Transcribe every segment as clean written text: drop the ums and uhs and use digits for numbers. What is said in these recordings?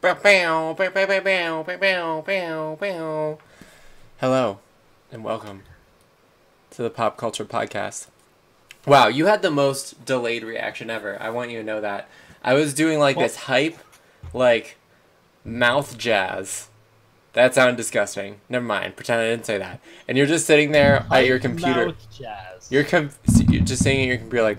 Hello, and welcome to the Pop Culture Podcast. Wow, you had the most delayed reaction ever. I want you to know that. I was doing this hype, mouth jazz. That sounded disgusting. Never mind. Pretend I didn't say that. And you're just sitting there at your computer. Mouth jazz. You're just sitting at your computer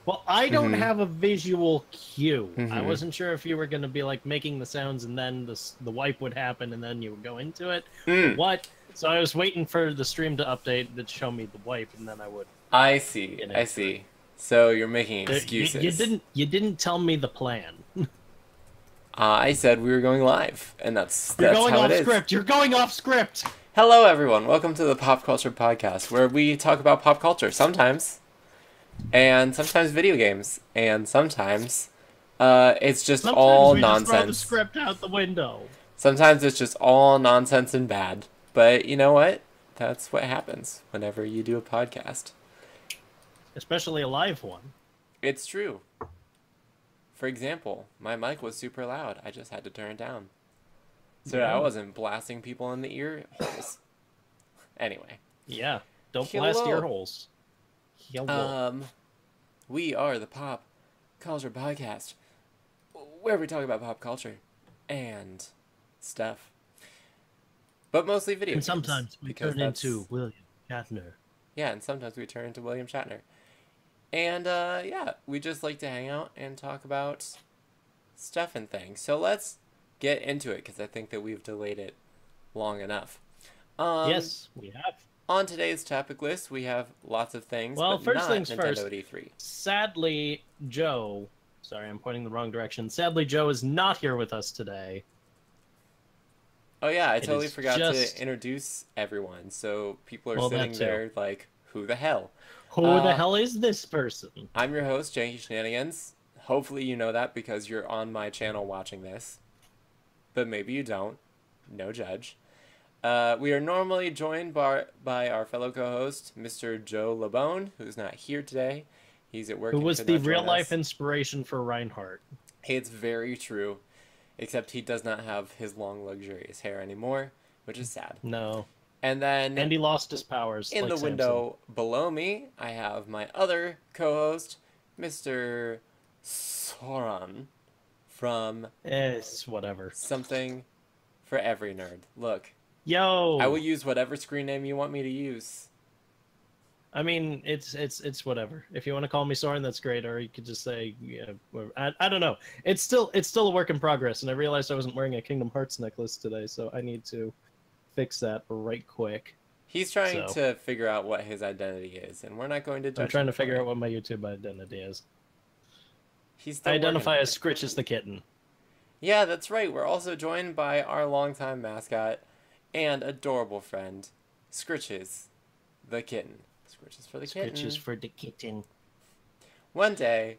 Well, I don't have a visual cue. I Mhm. wasn't sure if you were going to be making the sounds and then the wipe would happen and then you would go into it. Mm. What? So I was waiting for the stream to update that show me the wipe and then I would. I see. I see. So you're making excuses. You didn't tell me the plan. I said we were going live, and that's You're going how off it is. script. You're going off script. Hello, everyone. Welcome to the Pop Culture Podcast, where we talk about pop culture sometimes, and sometimes video games, and sometimes it's just Sometimes all we nonsense. just throw the script out the window. Sometimes it's just all nonsense and bad. But you know what? That's what happens whenever you do a podcast. Especially a live one. It's true. For example, my mic was super loud. I just had to turn it down. So that I wasn't blasting people in the ear holes. Anyway. Yeah. Don't blast ear holes. We are the Pop Culture Podcast, where we talk about pop culture and stuff. But mostly video And games. sometimes we turn into William Shatner. Yeah, and sometimes we turn into William Shatner. And, yeah, we just like to hang out and talk about stuff and things. So let's get into it, because I think that we've delayed it long enough. Yes, we have. On today's topic list, we have lots of things, Well, but first not things Nintendo first. D3. Sadly, Joe... Sorry, I'm pointing the wrong direction. Sadly, Joe is not here with us today. Oh, yeah, I It totally is forgot just- to introduce everyone. So people are Well, sitting that too. there like, who the hell? Who the hell is this person? I'm your host, Janky Shenanigans. Hopefully you know that because you're on my channel watching this. But maybe you don't. No judge. We are normally joined by our fellow co-host, Mr. Joe Labone, who's not here today. He's at work. Who and was could the not join real-life us. inspiration for Reinhardt. It's very true. Except he does not have his long, luxurious hair anymore, which is sad. No. And then And he lost his powers. in like the Samson. window below me, I have my other co-host, Mr. Soran, from It's whatever. Something for Every Nerd. Look, Yo! I will use whatever screen name you want me to use. I mean, it's whatever. If you want to call me Soren, that's great. Or you could just say, yeah, I don't know. It's still a work in progress. And I realized I wasn't wearing a Kingdom Hearts necklace today, so I need to fix that right quick. He's trying to figure out what his identity is, and we're not going to judge I'm trying him to figure for out it. what my YouTube identity is. He's still I identify working. as Scritches the kitten. Yeah, that's right. We're also joined by our longtime mascot and adorable friend, Scritches the kitten. Scritches for the kitten. Scritches for the kitten. One day,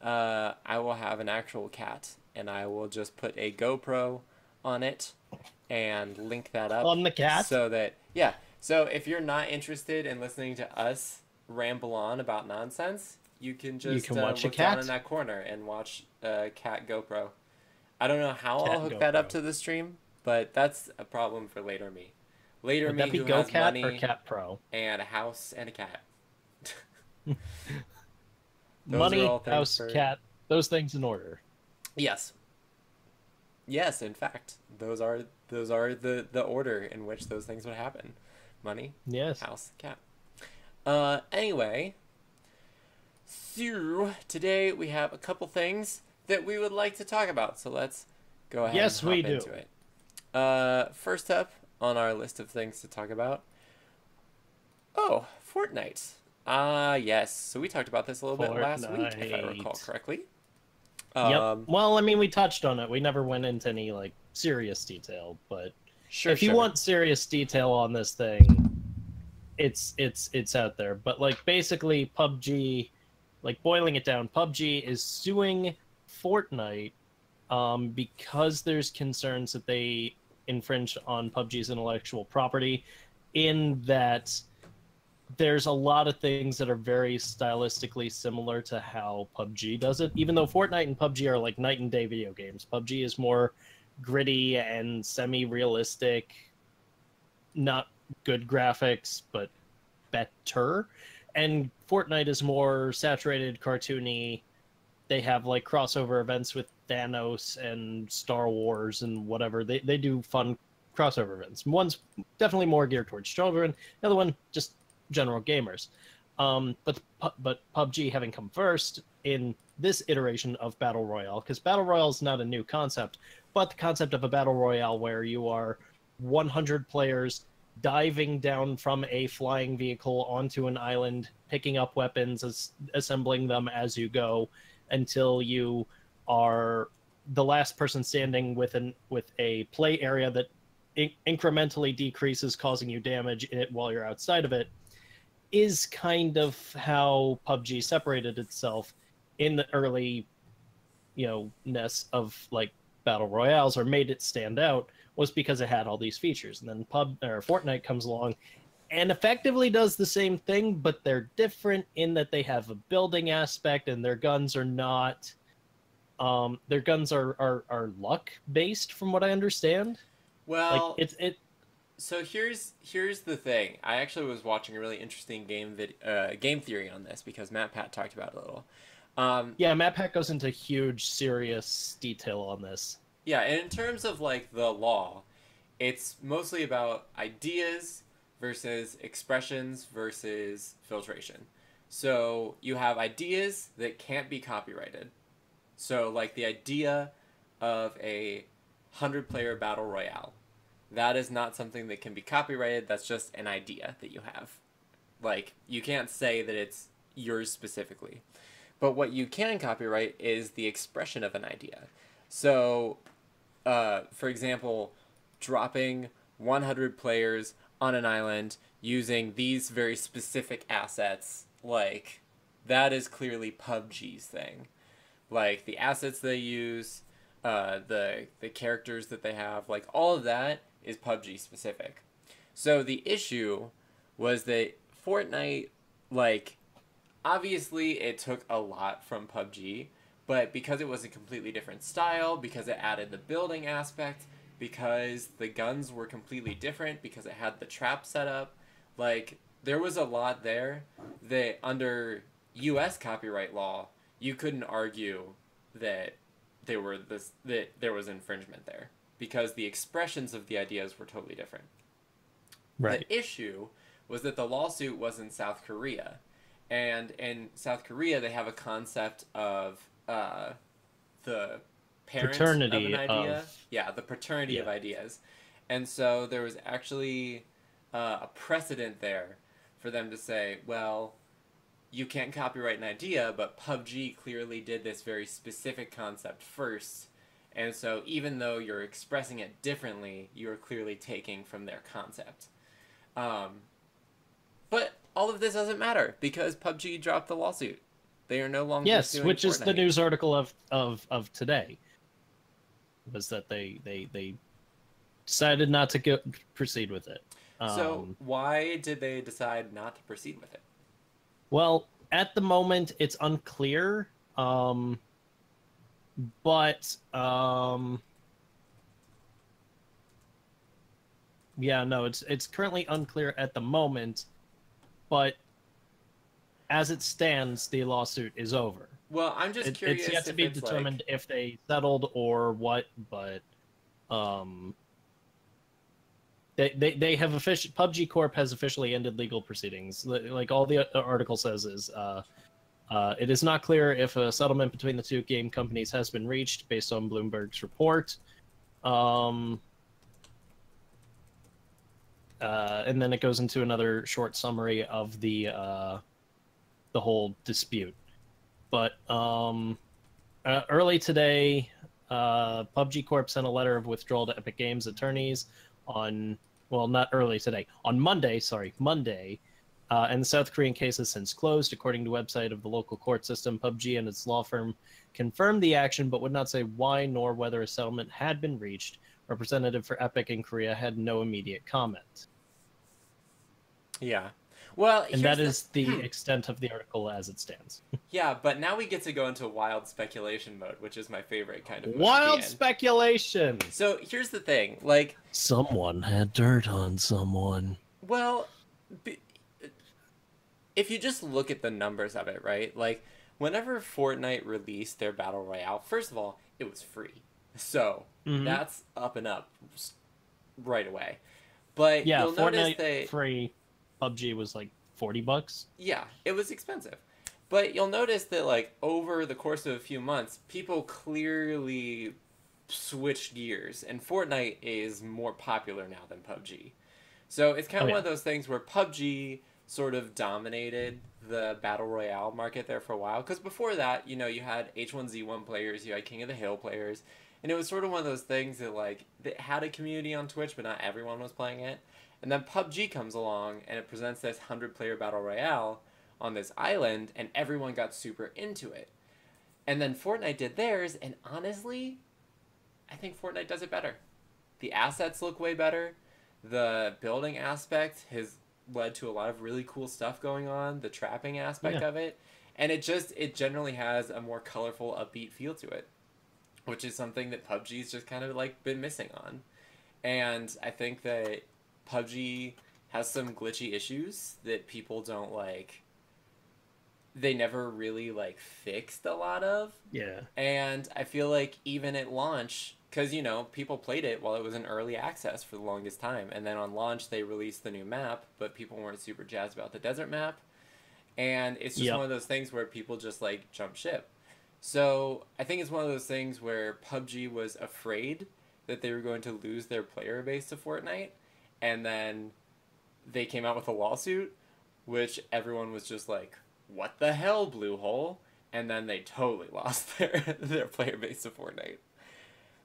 I will have an actual cat, and I will just put a GoPro on it and link that up. On the cat? So that, yeah. So if you're not interested in listening to us ramble on about nonsense, you can just watch a look down cat. in that corner and watch cat GoPro. I don't know how Cat I'll hook that up GoPro. to the stream, but that's a problem for later me. Later Would me that be who has GoCat money or Cat Pro? and a house and a cat. Those Money, are all things house, for- cat, those things in order. Yes. Yes, in fact, those are the order in which those things would happen. Money, Yes. house, cat. Anyway, so today we have a couple things that we would like to talk about. So let's go ahead Yes, and we hop do. into it. First up on our list of things to talk about. Oh, Fortnite. Yes. So we talked about this a little bit last week, if I recall Fortnite. correctly. Yep. Well, I mean, we touched on it. We never went into any serious detail, but Sure. if you want serious detail on this thing, it's out there. But basically, PUBG, boiling it down, PUBG is suing Fortnite because there's concerns that they infringe on PUBG's intellectual property, in that there's a lot of things that are very stylistically similar to how PUBG does it. Even though Fortnite and PUBG are like night and day video games, PUBG is more gritty and semi-realistic, not good graphics, but better. And Fortnite is more saturated, cartoony. They have like crossover events with Thanos and Star Wars and whatever. They do fun crossover events. One's definitely more geared towards children. The other one just general gamers. But PUBG having come first in this iteration of Battle Royale, because Battle Royale is not a new concept, but the concept of a Battle Royale where you are 100 players diving down from a flying vehicle onto an island, picking up weapons, assembling them as you go, until you are the last person standing with a play area that incrementally decreases, causing you damage while you're outside of it, is kind of how PUBG separated itself in the early, ness of like battle royales, or made it stand out, was because it had all these features. And then Fortnite comes along and effectively does the same thing, but they're different in that they have a building aspect, and their guns are not. Their guns are luck based, from what I understand. Well, Like it. so here's the thing. I actually was watching a really interesting game theory on this because Matt Pat talked about it a little. Yeah, MatPat goes into huge, serious detail on this. Yeah, and in terms of like the law, it's mostly about ideas versus expressions versus filtration. So you have ideas that can't be copyrighted. So like the idea of a 100-player battle royale. That is not something that can be copyrighted. That's just an idea that you have. Like you can't say that it's yours specifically. But what you can copyright is the expression of an idea. So for example, dropping 100 players on an island using these very specific assets, like, that is clearly PUBG's thing. Like, the assets they use, the characters that they have, like, all of that is PUBG specific. So the issue was that Fortnite, like, obviously it took a lot from PUBG, but because it was a completely different style, because it added the building aspect, because the guns were completely different, because it had the trap set up, like, there was a lot there that under US copyright law, you couldn't argue that that there was infringement there, because the expressions of the ideas were totally different. Right. The issue was that the lawsuit was in South Korea. And in South Korea, they have a concept of the parent Paternity of an idea. of. Yeah, the paternity of Yeah. ideas. And so there was actually a precedent there for them to say, well, you can't copyright an idea, but PUBG clearly did this very specific concept first. And so even though you're expressing it differently, you're clearly taking from their concept. But all of this doesn't matter because PUBG dropped the lawsuit. They are no longer Yes, suing which is the Fortnite. news article of today. Was that they decided not to proceed with it. So why did they decide not to proceed with it? Well, at the moment, it's unclear. But yeah, no, it's currently unclear at the moment. But as it stands, the lawsuit is over. Well, I'm just curious. It's yet to if be it's determined like, if they settled or what, but they have official PUBG Corp has officially ended legal proceedings. Like all the article says is it is not clear if a settlement between the two game companies has been reached based on Bloomberg's report. And then it goes into another short summary of the whole dispute. But early today, PUBG Corp sent a letter of withdrawal to Epic Games attorneys on, well, not early today, on Monday, and the South Korean case has since closed. According to website of the local court system, PUBG and its law firm confirmed the action, but would not say why nor whether a settlement had been reached. Representative for Epic in Korea had no immediate comment. yeah. Well, And here's that is the extent of the article as it stands. yeah, but now we get to go into wild speculation mode, which is my favorite kind of mode to be Wild in. speculation! So here's the thing, like, Someone had dirt on someone. well, if you just look at the numbers of it, right? Like, whenever Fortnite released their Battle Royale, first of all, it was free. So, that's up and up right away. But Yeah, you'll notice Fortnite that free PUBG was like $40. yeah, it was expensive. But you'll notice that like over the course of a few months, people clearly switched gears and Fortnite is more popular now than PUBG. So it's kind of one of those things where PUBG sort of dominated the battle royale market there for a while because before that, you know, you had H1Z1 players, you had King of the Hill players, and it was sort of one of those things that like that had a community on Twitch, but not everyone was playing it. And then PUBG comes along and it presents this 100-player battle royale on this island, and everyone got super into it. And then Fortnite did theirs, and honestly, I think Fortnite does it better. The assets look way better. The building aspect has led to a lot of really cool stuff going on. The trapping aspect of it, and it generally has a more colorful, upbeat feel to it, which is something that PUBG's just kind of like been missing on. And I think that PUBG has some glitchy issues that people don't like. They never really like fixed a lot of. Yeah. And I feel like even at launch, because you know people played it while it was in early access for the longest time, and then on launch they released the new map, but people weren't super jazzed about the desert map, and it's just one of those things where people just like jump ship. So I think it's one of those things where PUBG was afraid that they were going to lose their player base to Fortnite, and then they came out with a lawsuit, which everyone was just like, what the hell, Bluehole? And then they totally lost their player base to Fortnite.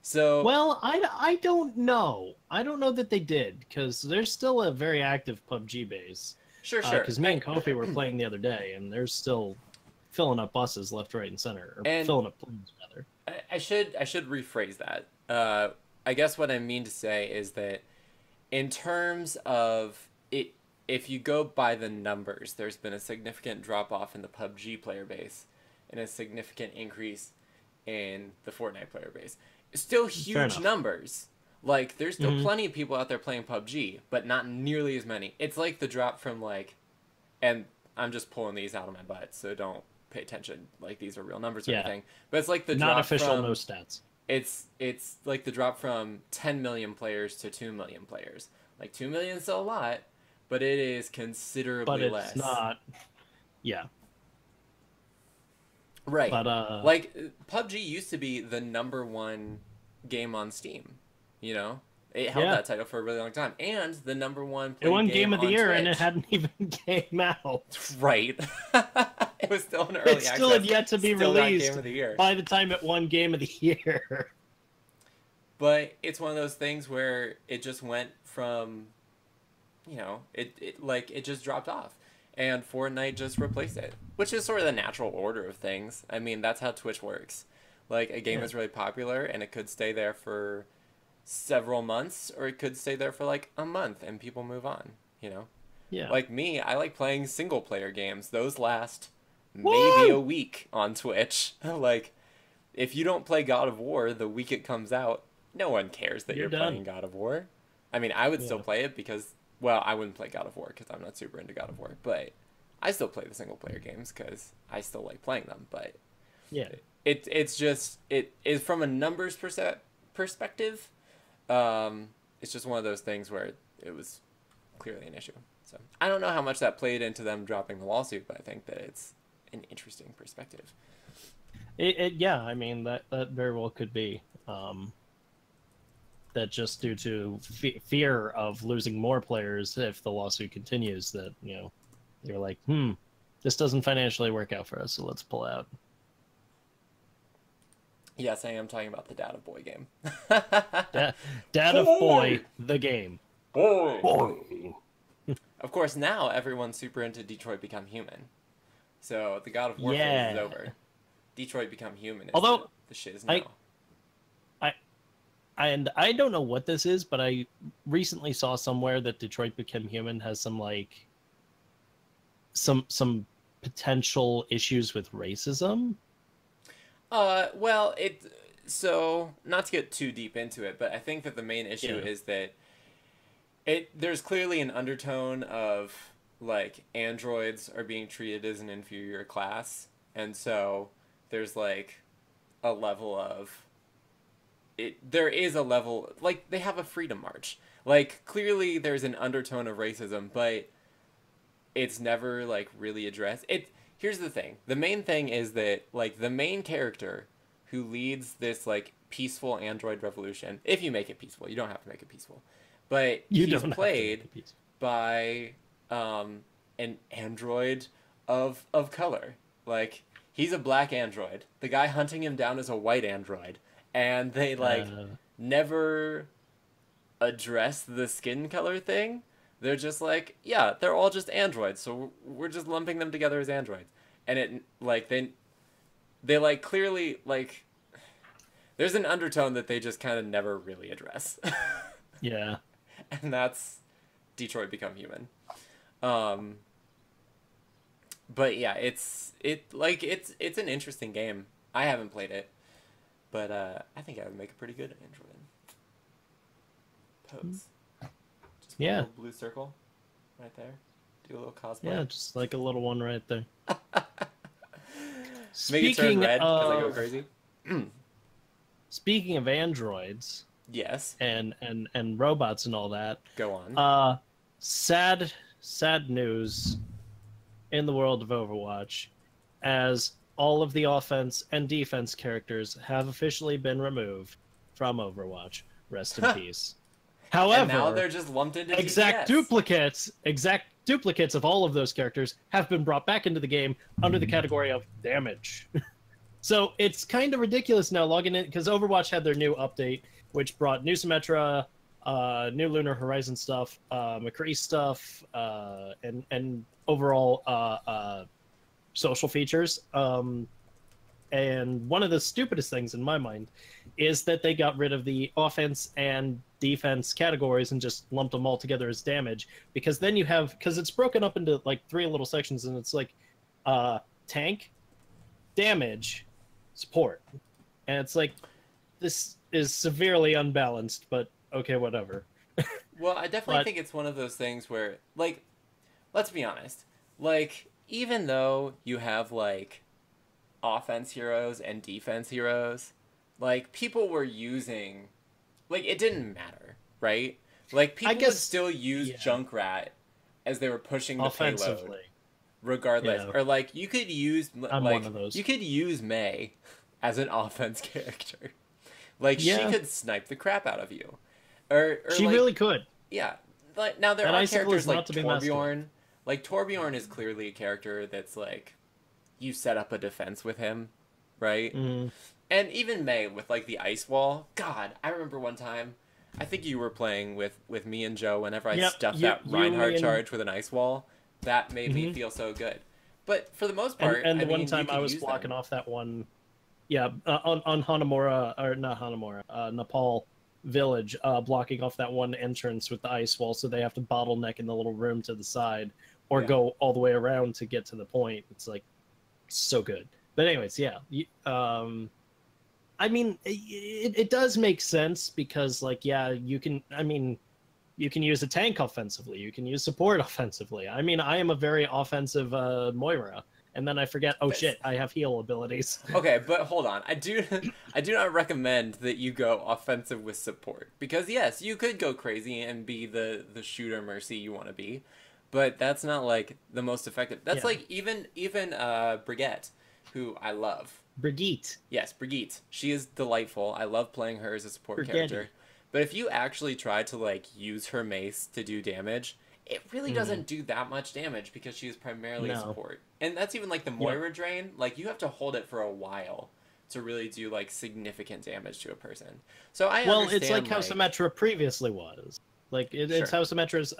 So well, I don't know. I don't know that they did because there's still a very active PUBG base. Sure. Because me and Kofi were playing the other day, and they're still filling up buses left, right, and center, or filling up planes rather. I should rephrase that. I guess what I mean to say is that in terms of it, if you go by the numbers, there's been a significant drop off in the PUBG player base and a significant increase in the Fortnite player base. Still huge numbers. Like, there's still plenty of people out there playing PUBG, but not nearly as many. It's like the drop from, like, and I'm just pulling these out of my butt, so don't pay attention. Like, these are real numbers or anything. But it's like the drop not official, from, no stats. It's like the drop from 10 million players to 2 million players. Like, 2 million is still a lot, but it is considerably less. But it's not. Yeah. Right. But, like, PUBG used to be the #1 game on Steam, you know? It held that title for a really long time. And the #1 it won Game of the Year, Twitch. and it hadn't even came out. Right. It was still in early access. It still had yet to be released Game of the Year. by the time it won Game of the Year. But it's one of those things where it just went from, you know, it just dropped off. And Fortnite just replaced it, which is sort of the natural order of things. I mean, that's how Twitch works. Like, a game is really popular, and it could stay there for several months, or it could stay there for, like, a month, and people move on, you know? Yeah. Like me, I like playing single-player games. Those last maybe a week on Twitch. Like, if you don't play God of War the week it comes out, no one cares that you're playing God of War. I mean, I would still play it because, well, I wouldn't play God of War because I'm not super into God of War, but I still play the single player games because I still like playing them. But yeah, it's just it is from a numbers perspective. It's just one of those things where it was clearly an issue. So I don't know how much that played into them dropping the lawsuit, but I think that it's an interesting perspective. Yeah, I mean that very well could be. That just due to fear of losing more players if the lawsuit continues, that, you know, you're like, this doesn't financially work out for us, so let's pull out. Yes, I am talking about the Dad of Boy game. Dad of Boy, the game. Boy. Of course, now everyone's super into Detroit Become Human. So the God of War phase is over. Detroit Become Human is the shiz now. And I don't know what this is, but I recently saw somewhere that Detroit Become Human has some, like, some potential issues with racism. Well, so not to get too deep into it, but I think that the main issue Yeah. is that there's clearly an undertone of like androids are being treated as an inferior class, and so there's like a level of there is a level like they have a freedom march. Like clearly there's an undertone of racism, but it's never like really addressed. Here's the thing. The main thing is that like the main character who leads this like peaceful android revolution, if you make it peaceful, you don't have to make it peaceful. But You he's don't have to make played a piece. by an android of color. Like he's a black android. The guy hunting him down is a white android, and they like Uh, never address the skin color thing. They're just like, yeah, they're all just androids, so we're just lumping them together as androids. And it like they like clearly like there's an undertone that they just kind of never really address. yeah. And that's Detroit Become Human. Um but yeah, it's an interesting game. I haven't played it, but I think I would make a pretty good android. Pose. Just put a Yeah. little blue circle right there. Do a little cosplay. Yeah, just like a little one right there. Make it turn red because I go of crazy. speaking of androids Yes. and robots and all that, Go on. sad news in the world of Overwatch, as all of the offense and defense characters have officially been removed from Overwatch. Rest in peace. However, and now they're just lumped into exact TTS. duplicates of all of those characters have been brought back into the game under the category of damage. So it's kind of ridiculous now logging in, because Overwatch had their new update, which brought new Symmetra, new Lunar Horizon stuff, McCree stuff, and overall social features. And one of the stupidest things in my mind is that they got rid of the offense and defense categories and just lumped them all together as damage, because then you have, because it's broken up into like 3 little sections, and it's like tank, damage, support, and it's like, this is severely unbalanced, but okay, whatever. Well, I definitely But- think it's one of those things where, like, let's be honest. Like, even though you have, like, offense heroes and defense heroes, like, people were using... Like, it didn't matter, right? Like, people would guess- still use yeah. Junkrat as they were pushing the payload. Offensively. Regardless. Yeah. Or, like, you could use... I'm like, one of those. You could use Mei as an offense character. Like, she Yeah. could snipe the crap out of you. Or She like, really could. yeah, like now there And are Icicle characters is like not to be messed with. Torbjorn. Like Torbjorn is clearly a character that's like you set up a defense with him, right? Mm. And even Mei with like the ice wall. God, I remember one time. I think you were playing with me and Joe. Whenever I Yep, stuffed you- that you, Reinhardt me, and- charge with an ice wall, that made me Mhm. feel so good. But for the most part, And the I one mean, time you could I was use blocking them. off that one, yeah, on Hanamura, or not Hanamura, Nepal village, blocking off that one entrance with the ice wall, so they have to bottleneck in the little room to the side, or Yeah. go all the way around to get to the point. It's like so good. But anyways, yeah, I mean, it does make sense, because like, yeah, you can. I mean, you can use a tank offensively. You can use support offensively. I mean, I am a very offensive Moira, and then I forget. Oh shit, I have heal abilities. Okay, but hold on. I do not recommend that you go offensive with support, because yes, you could go crazy and be the shooter Mercy you want to be, but that's not like the most effective. That's Yeah. like even Brigitte, who I love. Brigitte. Yes, Brigitte. She is delightful. I love playing her as a support Brigitte. character. But if you actually try to like use her mace to do damage, it really doesn't do that much damage, because she is primarily a No. support. And that's even like the Moira drain. Like you have to hold it for a while to really do like significant damage to a person. So I Well, understand, it's like how Symmetra previously was. Like it's Sure. how Symmetra's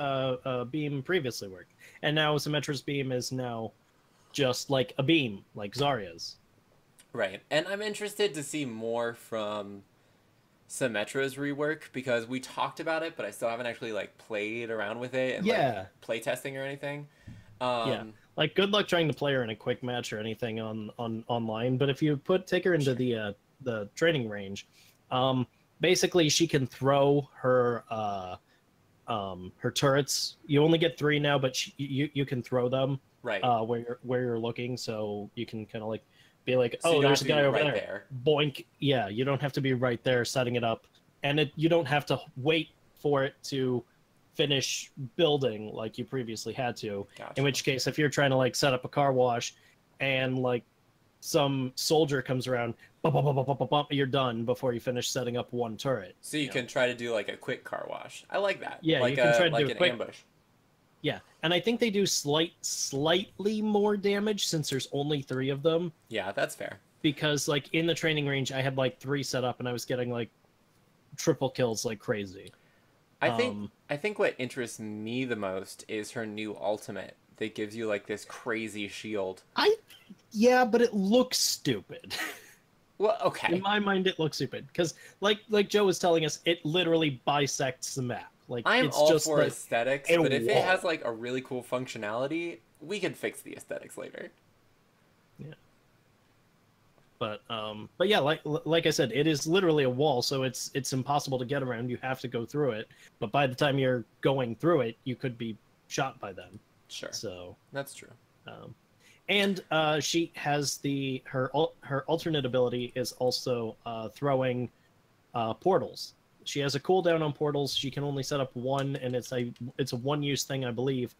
beam previously worked, and now Symmetra's beam is now just like a beam, like Zarya's. Right. And I'm interested to see more from Symmetra's rework, because we talked about it, but I still haven't actually like played around with it and Yeah. like play testing or anything. Yeah. Like, good luck trying to play her in a quick match or anything on online. But if you take her into the training range, basically she can throw her turrets. You only get 3 now, but you can throw them Right. Where you're looking, so you can kind of like be like, So you oh, don't there's have a to be guy over right there. there. Boink. Yeah, you don't have to be right there setting it up, and you don't have to wait for it to finish building like you previously had to. Gotcha. In which case, if you're trying to like set up a car wash, and like some soldier comes around, bump, bump, bump, bump, bump, bump, you're done before you finish setting up one turret. So you can try to do like a quick car wash. I like that. Yeah, like you can try to like do an a quick. ambush. Yeah, and I think they do slightly more damage since there's only 3 of them. Yeah, that's fair. Because like in the training range, I had like 3 set up, and I was getting like triple kills like crazy. I think what interests me the most is her new ultimate that gives you like this crazy shield. Yeah, but it looks stupid. Well, okay. In my mind, it looks stupid because like Joe was telling us, it literally bisects the map. Like I'm it's all just for like aesthetics, a but if it wall. has like a really cool functionality, we can fix the aesthetics later. Yeah. But yeah, like I said, it is literally a wall, so it's impossible to get around. You have to go through it. But by the time you're going through it, you could be shot by them. Sure. So that's true. And she has her alternate ability is also throwing portals. She has a cooldown on portals. She can only set up 1, and it's a 1-use thing, I believe.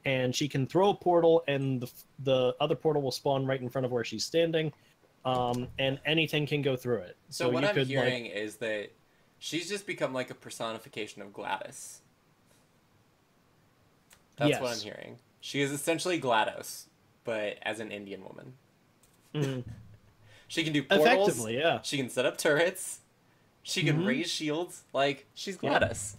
And she can throw a portal, and the other portal will spawn right in front of where she's standing. And anything can go through it. So what I'm hearing is that she's just become like a personification of GLaDOS. That's what I'm hearing. She is essentially GLaDOS, but as an Indian woman. Mm-hmm. She can do portals. Effectively, yeah. She can set up turrets. She can raise shields. Like, she's GLaDOS.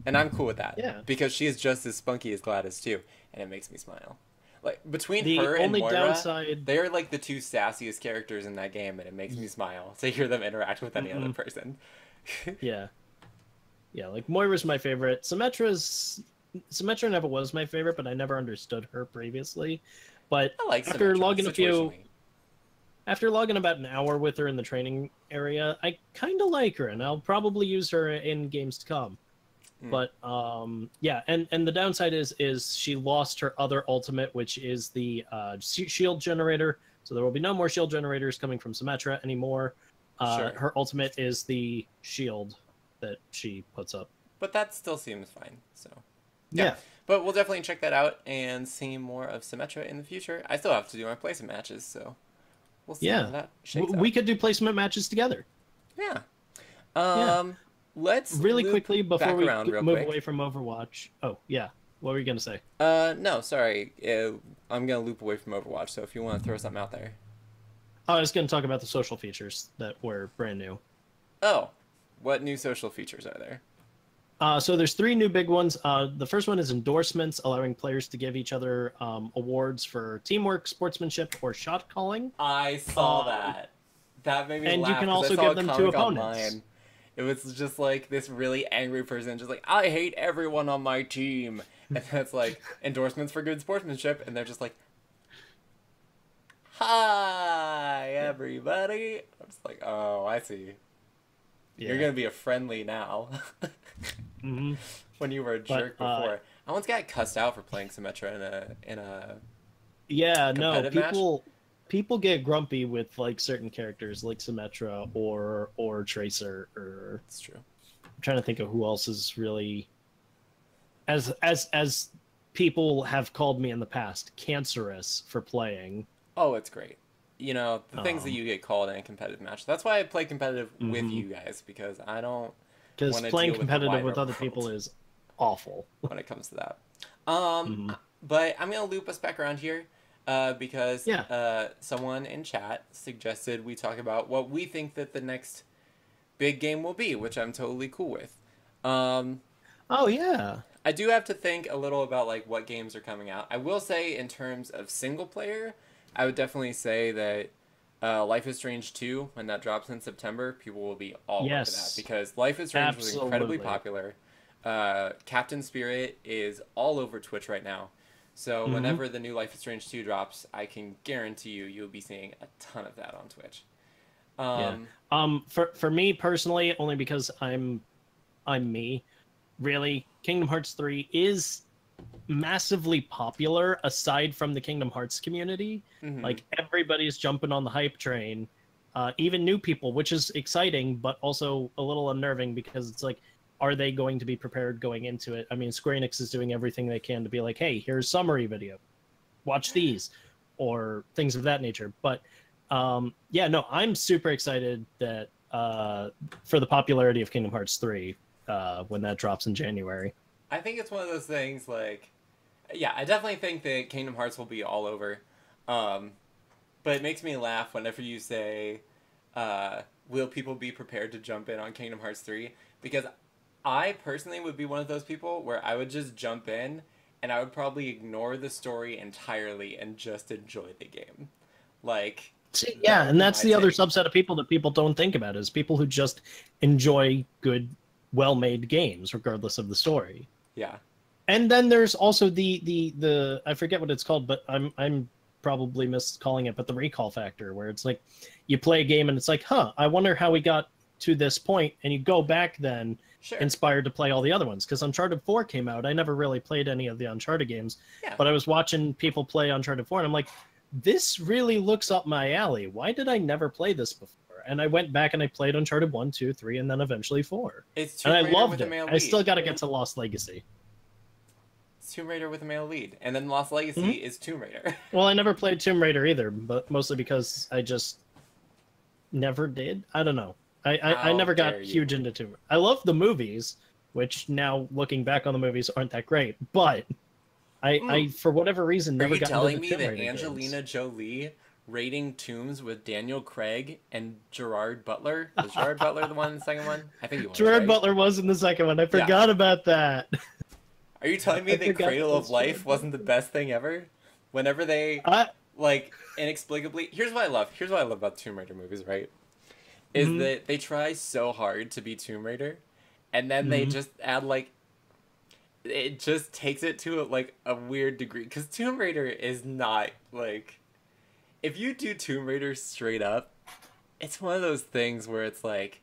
And I'm cool with that. Yeah. Because she is just as spunky as GLaDOS, too. And it makes me smile. Like, between the her and only Moira, downside... they're like the 2 sassiest characters in that game, and it makes me smile to hear them interact with any other person. Yeah. Yeah, like, Moira's my favorite. Symmetra never was my favorite, but I never understood her previously. But I like after Symmetra, logging after logging about an hour with her in the training area, I kind of like her, and I'll probably use her in games to come. But yeah, and the downside is she lost her other ultimate, which is the shield generator. So there will be no more shield generators coming from Symmetra anymore. Sure. Her ultimate is the shield that she puts up. But that still seems fine. So yeah. But we'll definitely check that out and see more of Symmetra in the future. I still have to do my placement matches, so we'll see how that shakes out. We could do placement matches together. Yeah. Let's really quickly before we move quick. away from Overwatch. Oh yeah, what were you gonna say? No, sorry. I'm gonna loop away from Overwatch. So if you want to throw something out there. I was gonna talk about the social features that were brand new. Oh, what new social features are there? So there's 3 new big ones. The first one is endorsements, allowing players to give each other awards for teamwork, sportsmanship, or shot calling. I saw that. That made me laugh. And you can also give give them to opponents. Online. It was just like this really angry person, just like, I hate everyone on my team. And that's like endorsements for good sportsmanship. And they're just like, hi, everybody. I'm just like, oh, I see. Yeah. You're going to be a friendly now. When you were a jerk before. I once got cussed out for playing Symmetra in a yeah, no, match. People get grumpy with like certain characters like Symmetra or Tracer or It's true. I'm trying to think of who else is really as people have called me in the past, cancerous for playing. Oh, it's great. You know, the things that you get called in a competitive match. That's why I play competitive with you guys, because I don't Because playing competitive with other people is awful when it comes to that. But I'm going to loop us back around here because someone in chat suggested we talk about what we think that the next big game will be, which I'm totally cool with. Oh, yeah. I do have to think a little about like what games are coming out. I will say in terms of single player, I would definitely say that Life is Strange 2, when that drops in September, people will be all over that, because Life is Strange was incredibly popular. Captain Spirit is all over Twitch right now. So Hmm. whenever the new Life is Strange 2 drops, I can guarantee you'll be seeing a ton of that on Twitch. Yeah. Um, For me personally, only because I'm me. Really, Kingdom Hearts 3 is massively popular aside from the Kingdom Hearts community. mhm. Like everybody's jumping on the hype train, even new people, which is exciting, but also a little unnerving because it's like, are they going to be prepared going into it? I mean, Square Enix is doing everything they can to be like, hey, here's summary video, watch these, or things of that nature. But yeah, no, I'm super excited that for the popularity of Kingdom Hearts 3 when that drops in January. I think it's one of those things like, yeah, I definitely think that Kingdom Hearts will be all over. Um, but it makes me laugh whenever you say, will people be prepared to jump in on Kingdom Hearts 3? Because I personally would be one of those people where I would just jump in and I would probably ignore the story entirely and just enjoy the game. Like, See, that yeah, would and be that's my the other take. subset of people that people don't think about is people who just enjoy good, well-made games, regardless of the story. Yeah. And then there's also the I forget what it's called, but I'm probably miscalling it, but the recall factor, where it's like you play a game and it's like, huh, I wonder how we got to this point, and you go back then Sure. inspired to play all the other ones. Because Uncharted 4 came out. I never really played any of the Uncharted games, Yeah. but I was watching people play Uncharted 4, and I'm like, this really looks up my alley. Why did I never play this before? And I went back and I played Uncharted 1, 2, 3, and then eventually 4. It's And Tomb I Raider loved with a it. male I lead. still got to get to Lost Legacy. It's Tomb Raider with a male lead. And then Lost Legacy Mm-hmm. is Tomb Raider. Well, I never played Tomb Raider either, but mostly because I just never did. I don't know. I How never dare got you? huge into Tomb Raider. I love the movies, which now looking back on the movies aren't that great, but I Mm. for whatever reason Are never you got into telling the me Tomb that Raider games. Angelina Jolie raiding tombs with Daniel Craig and Gerard Butler? Was Gerard Butler the one in the second one? I think he was, Gerard right? Butler was in the second one. I Yeah. forgot about that. Are you telling me I that forgot that Cradle of was Life Gerard wasn't the Butler. best thing ever? Whenever they, I like, inexplicably. Here's what I love. Here's what I love about Tomb Raider movies, right? Is mm-hmm, that they try so hard to be Tomb Raider, and then they mm-hmm. just add, like, it just takes it to like a weird degree because Tomb Raider is not like if you do Tomb Raider straight up, it's one of those things where it's like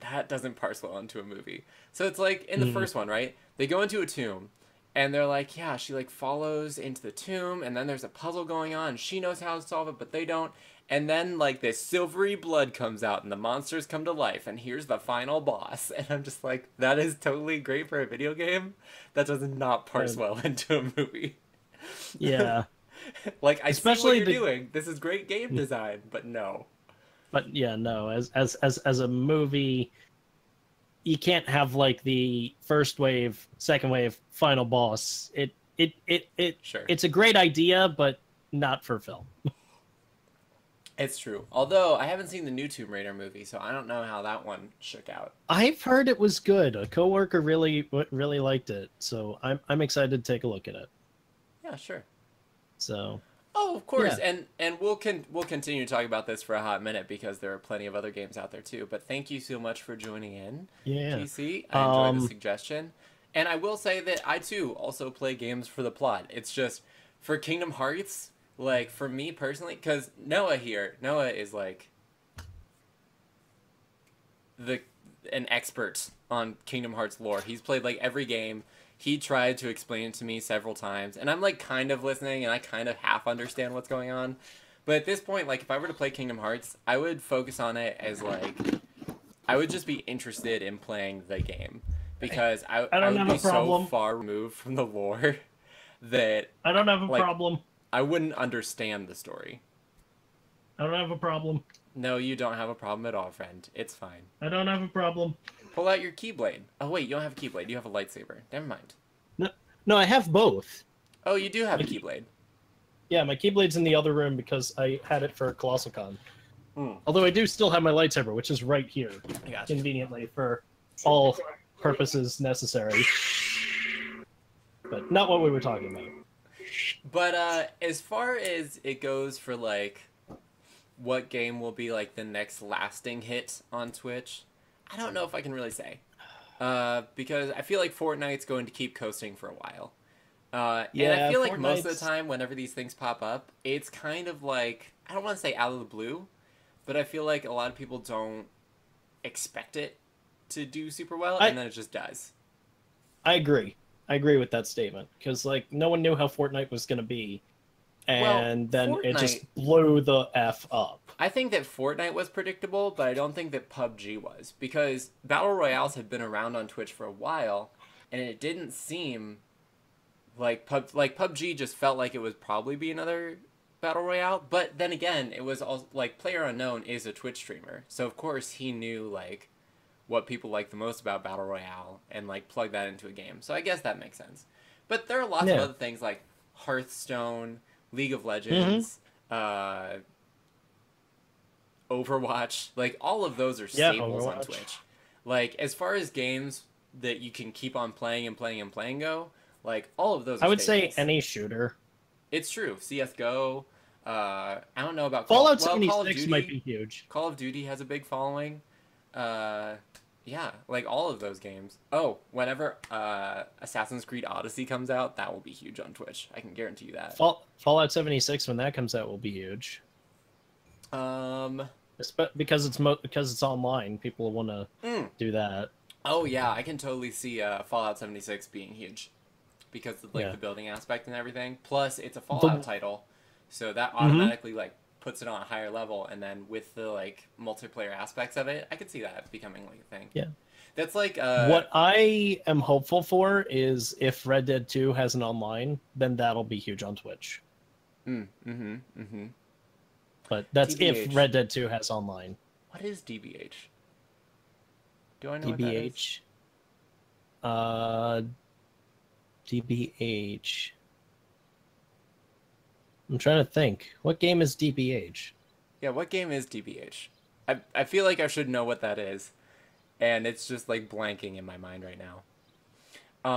that doesn't parse well into a movie. So it's like in the Mm-hmm. first one, right? They go into a tomb and they're like, yeah, she like follows into the tomb and then there's a puzzle going on and she knows how to solve it, but they don't. And then like this silvery blood comes out and the monsters come to life and here's the final boss. And I'm just like, that is totally great for a video game. That does not parse well into a movie. Yeah, Like I see what especially you're the. doing. This is great game design, but no. But yeah, no, as a movie, you can't have like the first wave, second wave, final boss. Sure. It's a great idea, but not for film. It's true. Although I haven't seen the new Tomb Raider movie, so I don't know how that one shook out. I've heard it was good. A coworker really liked it, so I'm excited to take a look at it. Yeah, sure. So Oh, of yeah, course. And we'll continue to talk about this for a hot minute because there are plenty of other games out there too. But thank you so much for joining in, yeah. GC. I enjoyed the Um, suggestion. And I will say that I too also play games for the plot. It's just for Kingdom Hearts, like for me personally, because Noah is like the an expert on Kingdom Hearts lore. He's played like every game. He tried to explain it to me several times, and I'm like kind of listening, and I kind of half understand what's going on. But at this point, like if I were to play Kingdom Hearts, I would focus on it as like I would just be interested in playing the game because I I don't would have a be so problem. far removed from the lore that I don't have a like problem. I wouldn't understand the story. I don't have a problem. No, you don't have a problem at all, friend. It's fine. I don't have a problem. Pull out your keyblade. Oh wait, you don't have a keyblade. You have a lightsaber. Never mind. No, no, I have both. Oh, you do have a My keyblade. Yeah, my Keyblade's in the other room because I had it for Colossal Con. Hmm. Although I do still have my lightsaber, which is right here, I got you. conveniently for all purposes necessary. But not what we were talking about. But as far as it goes for like what game will be like the next lasting hit on Twitch, I don't know if I can really say. Because I feel like Fortnite's going to keep coasting for a while. And I Yeah, feel like most of the Fortnite's. time, whenever these things pop up, it's kind of like, I don't want to say out of the blue, but I feel like a lot of people don't expect it to do super well, I and then it just does. I agree. I agree with that statement because like no one knew how Fortnite was gonna be, Well, and then it Fortnite, just blew the f up. I think that Fortnite was predictable, but I don't think that PUBG was, because Battle Royales had been around on Twitch for a while, and it didn't seem like PUBG just felt like it would probably be another battle royale. But then again, it was all like Player Unknown is a Twitch streamer, so of course he knew like what people like the most about battle royale and like plug that into a game. So I guess that makes sense. But there are lots of Yeah. other things like Hearthstone, League of Hmm. Legends, Overwatch. Like all of those are Yeah, staples on Overwatch. Twitch. Like as far as games that you can keep on playing and playing and playing go, like all of those I are would say staples. any shooter. It's true. CS:GO. I don't know about Fallout Call of 76 might Duty. be huge. Call of Duty has a big following. Uh, yeah, like all of those games. Oh, whenever Assassin's Creed Odyssey comes out, that will be huge on Twitch. I can guarantee you that. Fallout 76 when that comes out will be huge. Um. Because because it's online, people want to mm. do that. Oh yeah, I can totally see Fallout 76 being huge because of like Yeah. the building aspect and everything. Plus, it's a Fallout The title, so that hmm automatically like puts it on a higher level. And then with the like multiplayer aspects of it, I could see that becoming like a thing. Yeah. That's like What I am hopeful for is if Red Dead 2 has an online, then that'll be huge on Twitch. mm-hmm. But that's if DBH. Red Dead 2 has online. What is DBH? Do I know what that is? DBH. Uh, DBH. I'm trying to think. What game is DBH? Yeah, what game is DBH? I feel like I should know what that is, and it's just like blanking in my mind right now.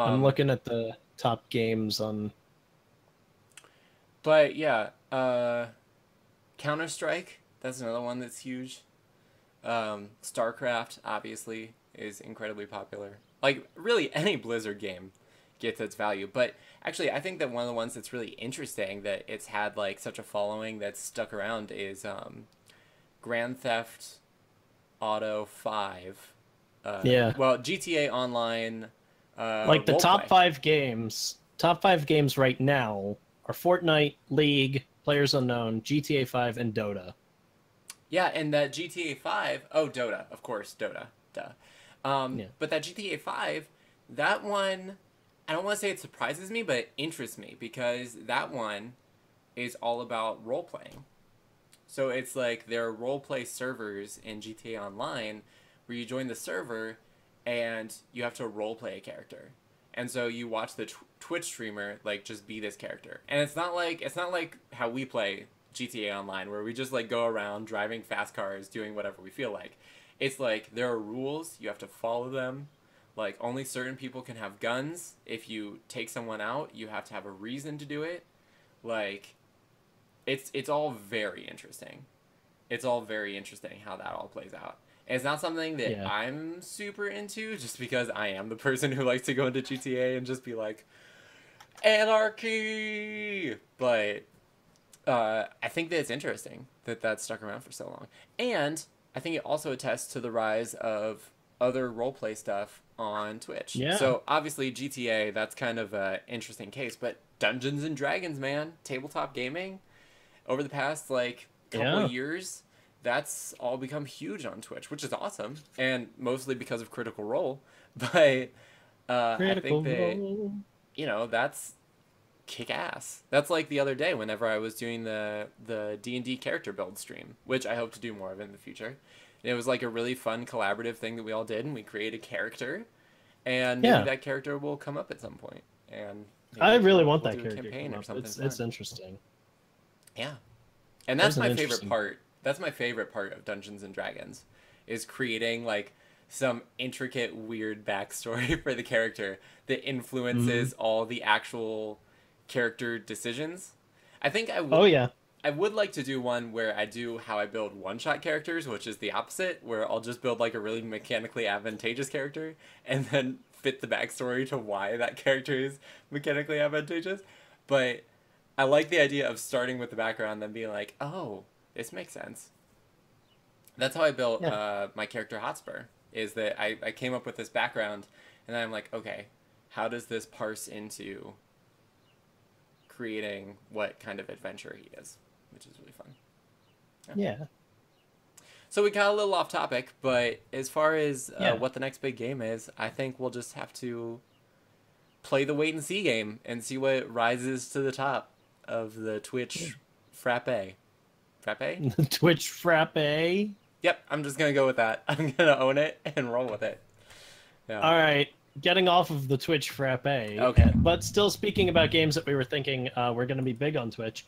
I'm Um, looking at the top games on. but yeah, Counter Strike. That's another one that's huge. StarCraft obviously is incredibly popular. Like really, any Blizzard game gets its value. But actually, I think that one of the ones that's really interesting that it's had like such a following that's stuck around is Grand Theft Auto 5. Yeah. Well, GTA Online Like the role top play. five games. Top five games right now are Fortnite, League, Players Unknown, GTA 5, and Dota. Yeah, and that GTA 5, oh, Dota, of course, Dota, duh. Yeah. But that GTA 5, that one, I don't want to say it surprises me, but it interests me because that one is all about role playing. So it's like there are role play servers in GTA Online where you join the server and you have to role play a character. And so you watch the Twitch streamer like just be this character. And it's not like how we play GTA Online where we just like go around driving fast cars doing whatever we feel like. It's like there are rules, you have to follow them. Like only certain people can have guns. If you take someone out, you have to have a reason to do it. Like it's all very interesting. It's all very interesting how that all plays out. And it's not something that Yeah. I'm super into just because I am the person who likes to go into GTA and just be like anarchy. But I think that it's interesting that that's stuck around for so long. And I think it also attests to the rise of other roleplay stuff on Twitch. Yeah. So obviously GTA, that's kind of an interesting case, but Dungeons and Dragons, man, tabletop gaming, over the past like couple Yeah. years, that's all become huge on Twitch, which is awesome, and mostly because of Critical Role. But I think Critical that Role. that's kick ass. That's like the other day whenever I was doing the D&D character build stream, which I hope to do more of in the future. It was like a really fun collaborative thing that we all did, and we created a character, and maybe Yeah. that character will come up at some point, and I maybe really want we'll that do a character to campaign come or up. something It's fun. interesting. Yeah, and There's that's an my favorite interesting. part. That's my favorite part of Dungeons and Dragons, is creating like some intricate, weird backstory for the character that Mhm. influences all the actual character decisions. I think Oh yeah. I would like to do one where I do how I build one-shot characters, which is the opposite, where I'll just build like a really mechanically advantageous character, and then fit the backstory to why that character is mechanically advantageous. But I like the idea of starting with the background and then being like, oh, this makes sense. That's how I built Yeah. my character Hotspur, is that I came up with this background, and then I'm like, okay, how does this parse into creating what kind of adventure he is, which is really fun. Yeah. So we got a little off topic, but as far as Yeah. what the next big game is, I think we'll just have to play the wait and see game and see what rises to the top of the Twitch frappe. Frappe? Twitch frappe. Yep, I'm just gonna go with that. I'm gonna own it and roll with it. Yeah. All right, getting off of the Twitch frappe. Okay. But still speaking about games that we were thinking were going to be big on Twitch.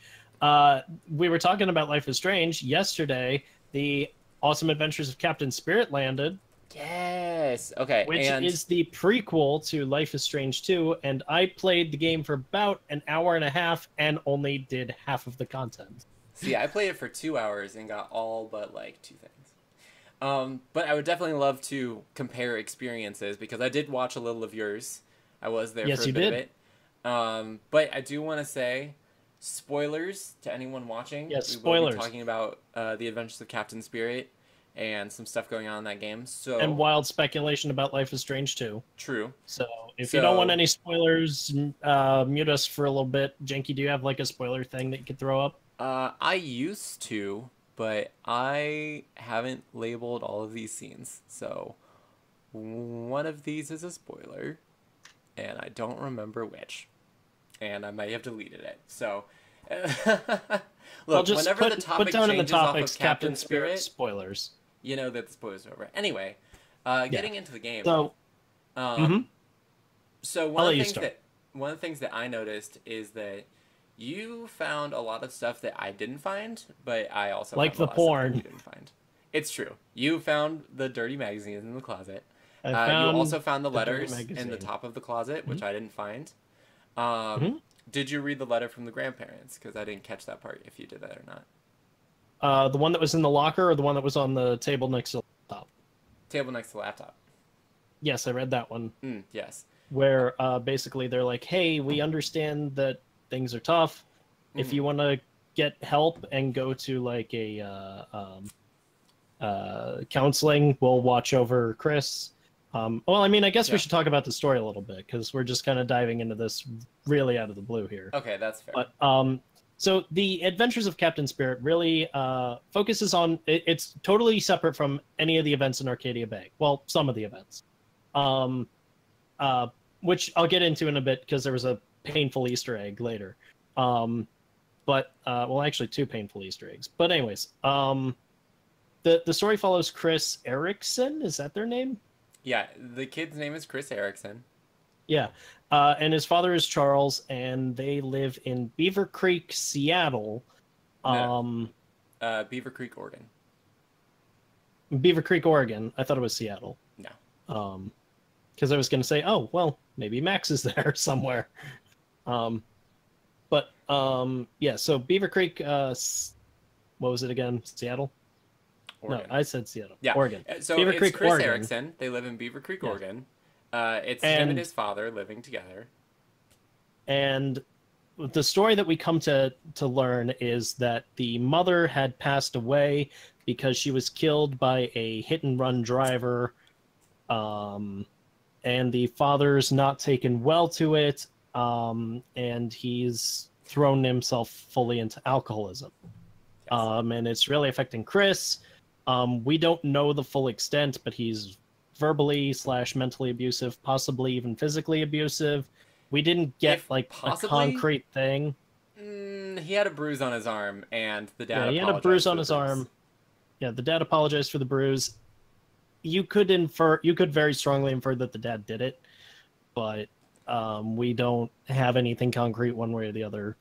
We were talking about Life is Strange yesterday. The Awesome Adventures of Captain Spirit landed, Yes. Okay. which and is the prequel to Life is Strange 2, and I played the game for about an hour and a half and only did half of the content. see, I played it for 2 hours and got all but like two things. But I would definitely love to compare experiences because I did watch a little of yours. I was there Yes, for a you bit did. of it. But I do want to say spoilers to anyone watching. Yes, We will be spoilers. talking about the Adventures of Captain Spirit and some stuff going on in that game. So And wild speculation about Life is Strange 2. true. So if you don't want So- any spoilers, mute us for a little bit. Janky, do you have like a spoiler thing that you could throw up? I used to, but I haven't labeled all of these scenes. So one of these is a spoiler, and I don't remember which. And I may have deleted it. So look, just whenever the topic put down in the changes off topics of Captain Spirit Spirit, spoilers. you know that the spoilers are over. Anyway, getting into the game. So Um, so I'll let you start. one of the things that I noticed is that you found a lot of stuff that I didn't find, but I also Like found a the lot of stuff that porn. you didn't find. It's true. You found the dirty magazines in the closet. I You found also found the the dirty letters in the magazine. top of the closet, which I didn't find. Mhm. Did you read the letter from the grandparents? Because I didn't catch that part. If you did that or not. The one that was in the locker or the one that was on the table next to the laptop? Table next to the laptop. Yes, I read that one. Yes. Where basically they're like, hey, we understand that things are tough. If you want to get help and go to like a counseling, we'll watch over Chris. Well, I mean, I guess Yeah. we should talk about the story a little bit because we're just kind of diving into this really out of the blue here. Okay, that's fair. But so the Adventures of Captain Spirit really focuses on it's totally separate from any of the events in Arcadia Bay. Well, some of the events, which I'll get into in a bit because there was a painful Easter egg later. Well, actually, two painful Easter eggs. But anyways, the story follows Chris Erickson. Is that their name? Yeah, the kid's name is Chris Erickson. Yeah. And his father is Charles, and they live in Beaver Creek, Seattle. No. Beaver Creek, Oregon. Beaver Creek, Oregon. I thought it was Seattle. No. Because I was going to say, oh, well, maybe Max is there somewhere. Yeah, so Beaver Creek, what was it again? Seattle? Oregon. No, I said Seattle. Yeah. Oregon. So Beaver it's Creek, Chris Oregon. Erickson. They live in Beaver Creek, Yeah. Oregon. It's him And- and his father living together. And the story that we come to learn is that the mother had passed away because she was killed by a hit and run driver, and the father's not taken well to it, and he's thrown himself fully into alcoholism. Yes. And it's really affecting Chris. We don't know the full extent, but he's verbally / mentally abusive, possibly even physically abusive. We didn't get If like possibly- a concrete thing. He had a bruise on his arm, and the dad. Yeah, he had a apologized bruise for on the his bruise. arm. Yeah, the dad apologized for the bruise. You could very strongly infer that the dad did it, but we don't have anything concrete one way or the other.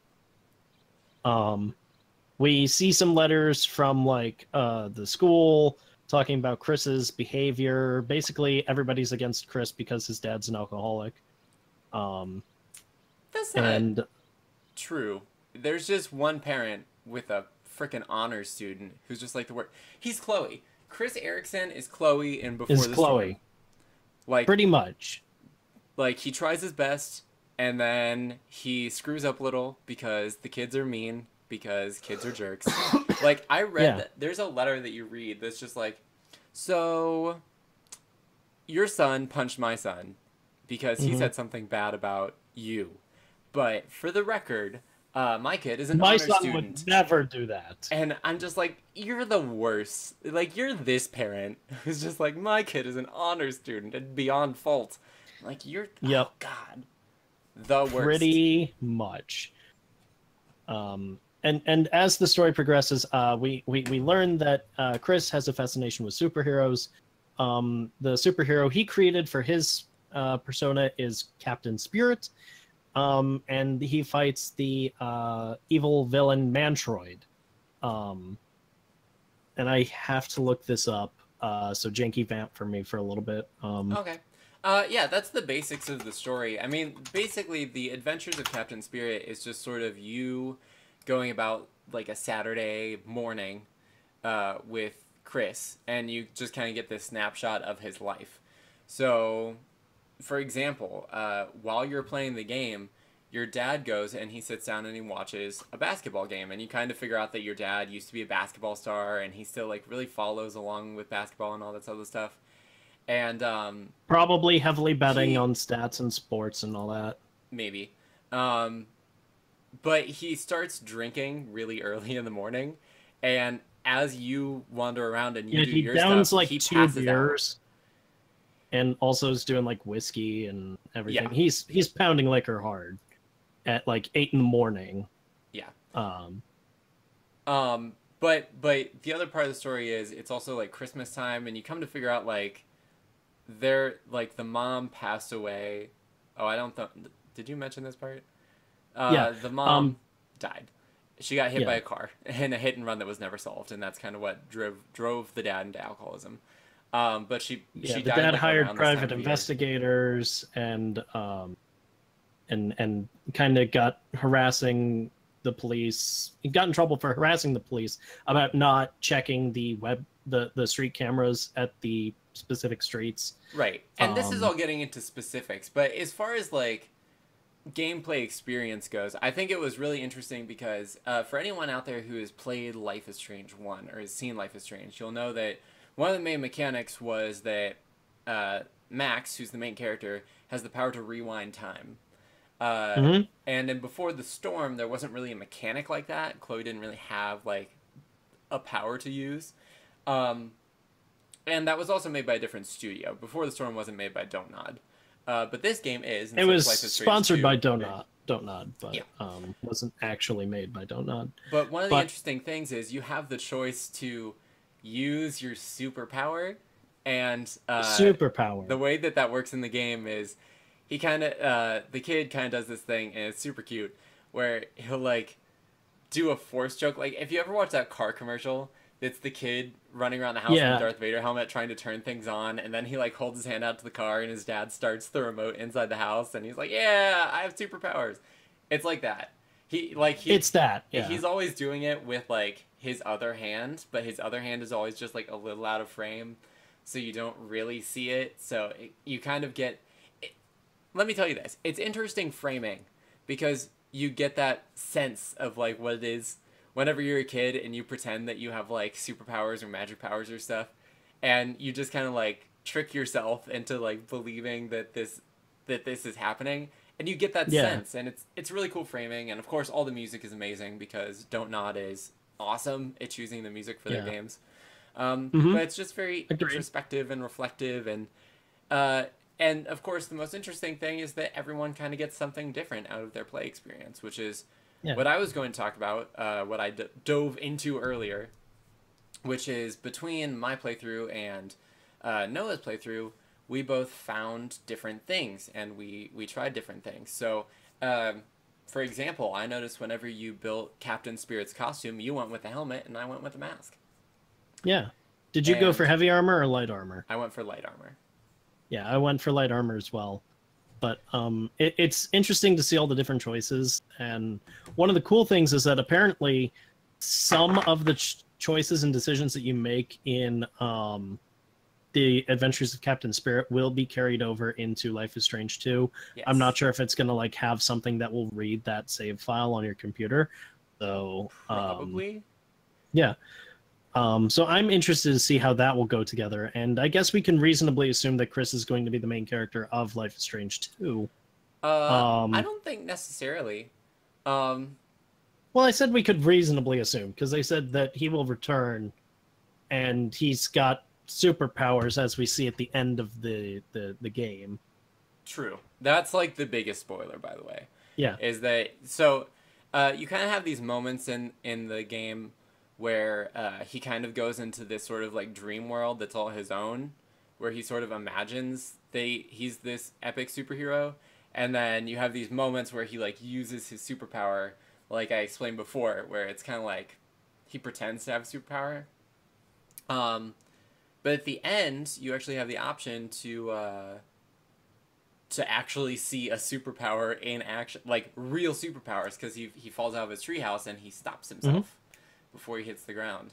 We see some letters from like the school talking about Chris's behavior. Basically, everybody's against Chris because his dad's an alcoholic. That's not And true. There's just one parent with a freaking honors student who's just like the word. He's Chloe. Chris Erickson is Chloe in Before is the Chloe Storm. Like pretty much. Like, he tries his best, and then he screws up a little because the kids are mean, because kids are jerks. Like, I read Yeah. that there's a letter that you read that's just like, so your son punched my son because he Hmm. said something bad about you. But for the record, my kid is an My honor son would student. never do that. And I'm just like, you're the worst. Like, you're this parent who's just like, my kid is an honor student and beyond fault. Like, you're, oh, Yep, God, the worst. pretty much. And as the story progresses, we learn that Chris has a fascination with superheroes. The superhero he created for his persona is Captain Spirit, and he fights the evil villain Mantroid. And I have to look this up, so Janky vamp for me for a little bit. Okay. Yeah, that's the basics of the story. I mean, basically, the Adventures of Captain Spirit is just sort of you going about like a Saturday morning with Chris, and you just kind of get this snapshot of his life. So, for example, while you're playing the game, your dad goes and he sits down and he watches a basketball game, and you kind of figure out that your dad used to be a basketball star, and he still like really follows along with basketball and all that other stuff. And Probably heavily betting he on stats and sports and all that. maybe, um, but he starts drinking really early in the morning, and as you wander around and you Yeah, do he your downs stuff, like he two passes out. beers, and also is doing like whiskey and everything. Yeah, He's pounding liquor hard at like 8 in the morning. yeah. Um, But the other part of the story is it's also like Christmas time, and you come to figure out like they're like the mom passed away. Oh, I don't think. Did you mention this part? yeah, The mom um, died. She got hit by yeah, a car in a hit and run that was never solved, and that's kind of what drove the dad into alcoholism. But yeah. she The died dad like hired around this time private of year. investigators and kind of got harassing the police. He got in trouble for harassing the police about not checking the street cameras at the specific streets. Right, and this is Um, all getting into specifics, but as far as like gameplay experience goes, I think it was really interesting because for anyone out there who has played Life is Strange 1 or has seen Life is Strange, you'll know that one of the main mechanics was that Max, who's the main character, has the power to rewind time. Uh, mhm. and then before the storm, there wasn't really a mechanic like that. Chloe didn't really have like a power to use. Um, and that was also made by a different studio. Before the storm wasn't made by Don't Nod. But this game is, and It so is was Life is Strange sponsored by 2. Don't Nod, but Yeah. wasn't actually made by Don't Nod. But one of the But interesting things is you have the choice to use your superpower, and superpower. the way that that works in the game is he kind of the kid kind of does this thing, and it's super cute, where he'll like do a force choke. Like if you ever watch that car commercial, it's the kid running around the house with a Yeah, Darth Vader helmet trying to turn things on, and then he like holds his hand out to the car, and his dad starts the remote inside the house, and he's like, "Yeah, I have superpowers." It's like that. it's that. Yeah, He's always doing it with like his other hand, but his other hand is always just like a little out of frame, so you don't really see it. So you kind of get. Let me tell you this: it's interesting framing because you get that sense of like what it is whenever you're a kid and you pretend that you have like superpowers or magic powers or stuff, and you just kind of like trick yourself into like believing that this is happening, and you get that yeah, sense, and it's really cool framing, and of course all the music is amazing because Don't Nod is awesome at choosing the music for their yeah. games. Hmm. But it's just very Agreed. introspective and reflective, uh, and of course the most interesting thing is that everyone kind of gets something different out of their play experience, which is Yeah. what I was going to talk about, what I dove into earlier, which is between my playthrough and Noah's playthrough, we both found different things and we tried different things. So, for example, I noticed whenever you built Captain Spirit's costume, you went with the helmet and I went with the mask. Yeah. Did you go for And heavy armor or light armor? I went for light armor. Yeah, I went for light armor as well. But it's interesting to see all the different choices. And one of the cool things is that apparently some of the choices and decisions that you make in the Adventures of Captain Spirit will be carried over into Life is Strange 2. Yes. I'm not sure if it's going to like have something that will read that save file on your computer. So Probably. yeah. So I'm interested to see how that will go together, and I guess we can reasonably assume that Chris is going to be the main character of Life is Strange 2. I don't think necessarily. Well, I said we could reasonably assume because they said that he will return, and he's got superpowers as we see at the end of the game. True. That's like the biggest spoiler, by the way. Yeah. Is that so? You kind of have these moments in the game where he kind of goes into this sort of like dream world that's all his own, where he sort of imagines he's this epic superhero, and then you have these moments where he like uses his superpower, like I explained before, where it's kind of like he pretends to have a superpower. But at the end, you actually have the option to actually see a superpower in action, like real superpowers, because he falls out of his treehouse and he stops himself before he hits the ground,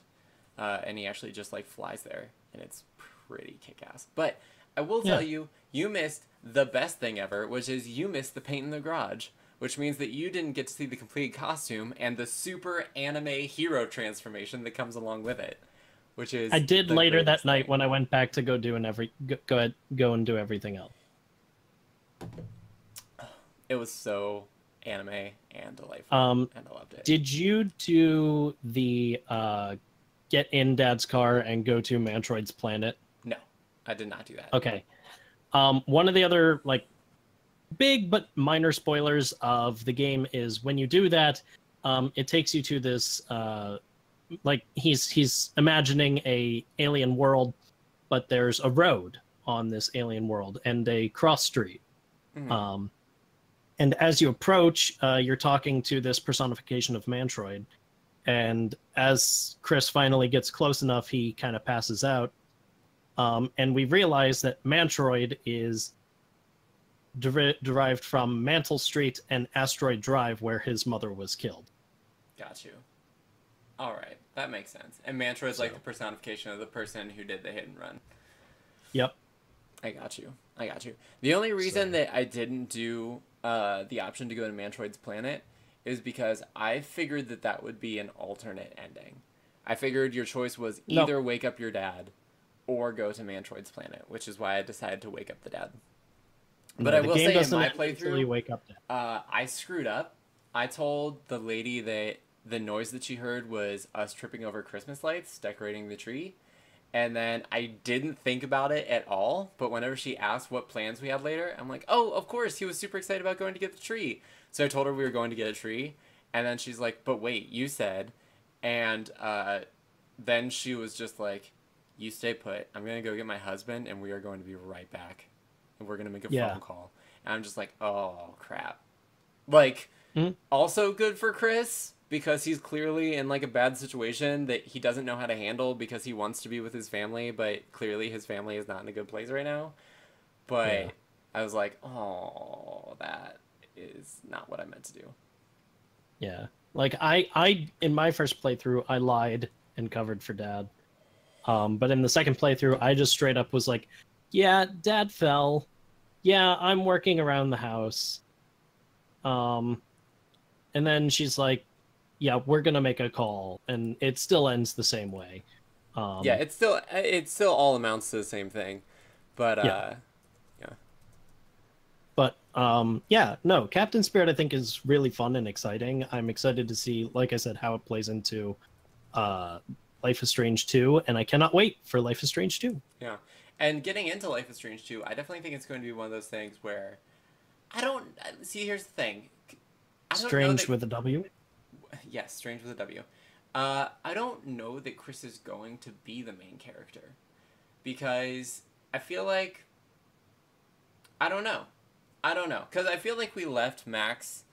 and he actually just like flies there, and it's pretty kick-ass. But I will tell you, you missed the best thing ever, which is you missed the paint in the garage, which means that you didn't get to see the complete costume and the super anime hero transformation that comes along with it, which is I did later that thing. night when I went back to go and do everything else. It was so anime and delightful, and I loved it. Did you do the get in Dad's car and go to Mantroid's planet? No, I did not do that. Okay. One of the other like big but minor spoilers of the game is when you do that, it takes you to this like he's imagining a alien world, but there's a road on this alien world and a cross street. And as you approach, you're talking to this personification of Mantroid. And as Chris finally gets close enough, he kind of passes out. And we realize that Mantroid is derived from Mantle Street and Asteroid Drive, where his mother was killed. Got you. All right, that makes sense. And Mantroid's like the personification of the person who did the hit and run. Yep. I got you. The only reason that I didn't do the option to go to Mantroid's planet is because I figured that would be an alternate ending. I figured your choice was either wake up your dad or go to Mantroid's planet, which is why I decided to wake up the dad. But I will say in my playthrough, you wake up I screwed up. I told the lady that the noise that she heard was us tripping over Christmas lights, decorating the tree. And then I didn't think about it at all, but whenever she asked what plans we had later, I'm like, oh, of course, he was super excited about going to get the tree. So I told her we were going to get a tree, and then she's like, but wait, you said, and then she was just like, you stay put. I'm going to go get my husband, and we are going to be right back, and we're going to make a phone call. And I'm just like, oh, crap. Like, also good for Chris, because he's clearly in like a bad situation that he doesn't know how to handle because he wants to be with his family, but clearly his family is not in a good place right now. But I was like, oh, that is not what I meant to do. Yeah. Like I in my first playthrough, I lied and covered for Dad. But in the second playthrough, I just straight up was like, yeah, Dad fell. Yeah, I'm working around the house. And then she's like, yeah, we're gonna make a call, and it still ends the same way. Yeah, it still all amounts to the same thing, but yeah. But yeah, no, Captain Spirit I think is really fun and exciting. I'm excited to see, like I said, how it plays into Life is Strange 2, and I cannot wait for Life is Strange 2. Yeah, and getting into Life is Strange 2, I definitely think it's going to be one of those things where I don't see. Here's the thing. Strange with a W. Yes, Strange with a W. I don't know that Chris is going to be the main character, because I feel like I don't know, because I feel like we left Max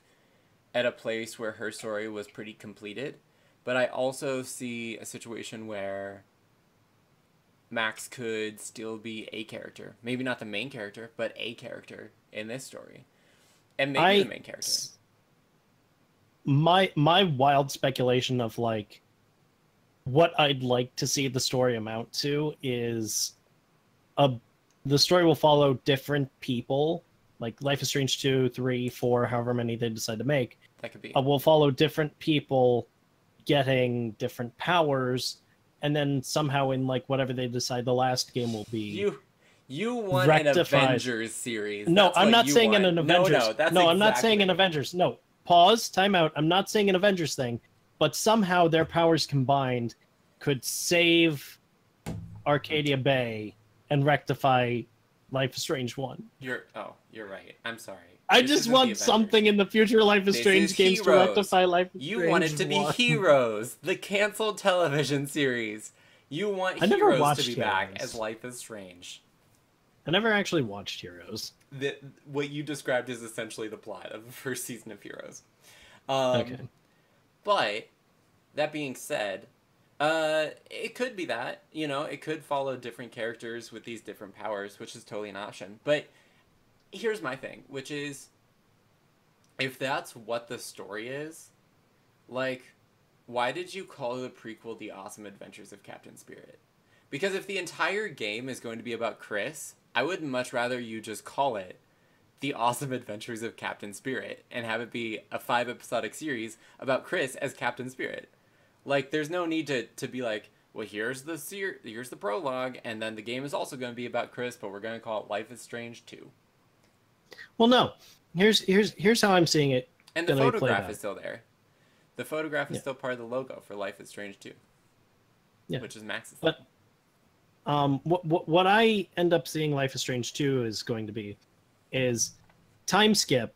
at a place where her story was pretty completed, but I also see a situation where Max could still be a character, maybe not the main character, but a character in this story, and maybe the main character. My wild speculation of like what I'd like to see the story amount to is a the story will follow different people, like Life is Strange 2, 3, 4, however many they decide to make. That could be. Will follow different people getting different powers, and then somehow in like whatever they decide the last game will be, you want an rectifies. Avengers series. No, That's I'm what not you saying want. an Avengers. No, that's no, I'm not saying an exactly- Avengers. No, pause, time out. I'm not saying an Avengers thing, but somehow their powers combined could save Arcadia Bay and rectify Life is Strange 1. You're right. I'm sorry. I This just isn't the want Avengers. something in the future Life is This Strange is games to Heroes. rectify Life is You Strange want it to be 1. Heroes, the canceled television series. You want I never Heroes to watched be back Heroes. as Life is Strange. I never actually watched Heroes. What you described is essentially the plot of the first season of Heroes. Okay. But that being said, it could be that, you know, it could follow different characters with these different powers, which is totally an option. But here's my thing, which is, if that's what the story is, like, why did you call the prequel The Awesome Adventures of Captain Spirit? Because if the entire game is going to be about Chris, I would much rather you just call it The Awesome Adventures of Captain Spirit and have it be a 5-episodic series about Chris as Captain Spirit. Like, there's no need to be like, well, here's the prologue, and then the game is also going to be about Chris, but we're going to call it Life is Strange 2. Well, no. Here's how I'm seeing it. And the gonna be played photograph out. is still there. The photograph is still part of the logo for Life is Strange 2. Yeah. Which is Max's. But what I end up seeing Life is Strange 2 is going to be is time skip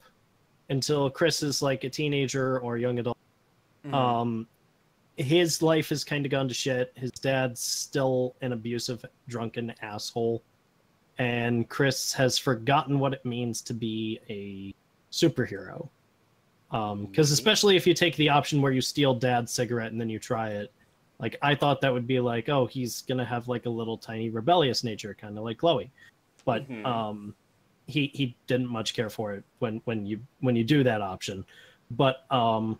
until Chris is like a teenager or a young adult. Mm-hmm. His life has kind of gone to shit. His dad's still an abusive, drunken asshole. And Chris has forgotten what it means to be a superhero. Because especially if you take the option where you steal dad's cigarette and then you try it, like I thought that would be like, oh, he's gonna have like a little tiny rebellious nature, kind of like Chloe. But he didn't much care for it when you do that option. But so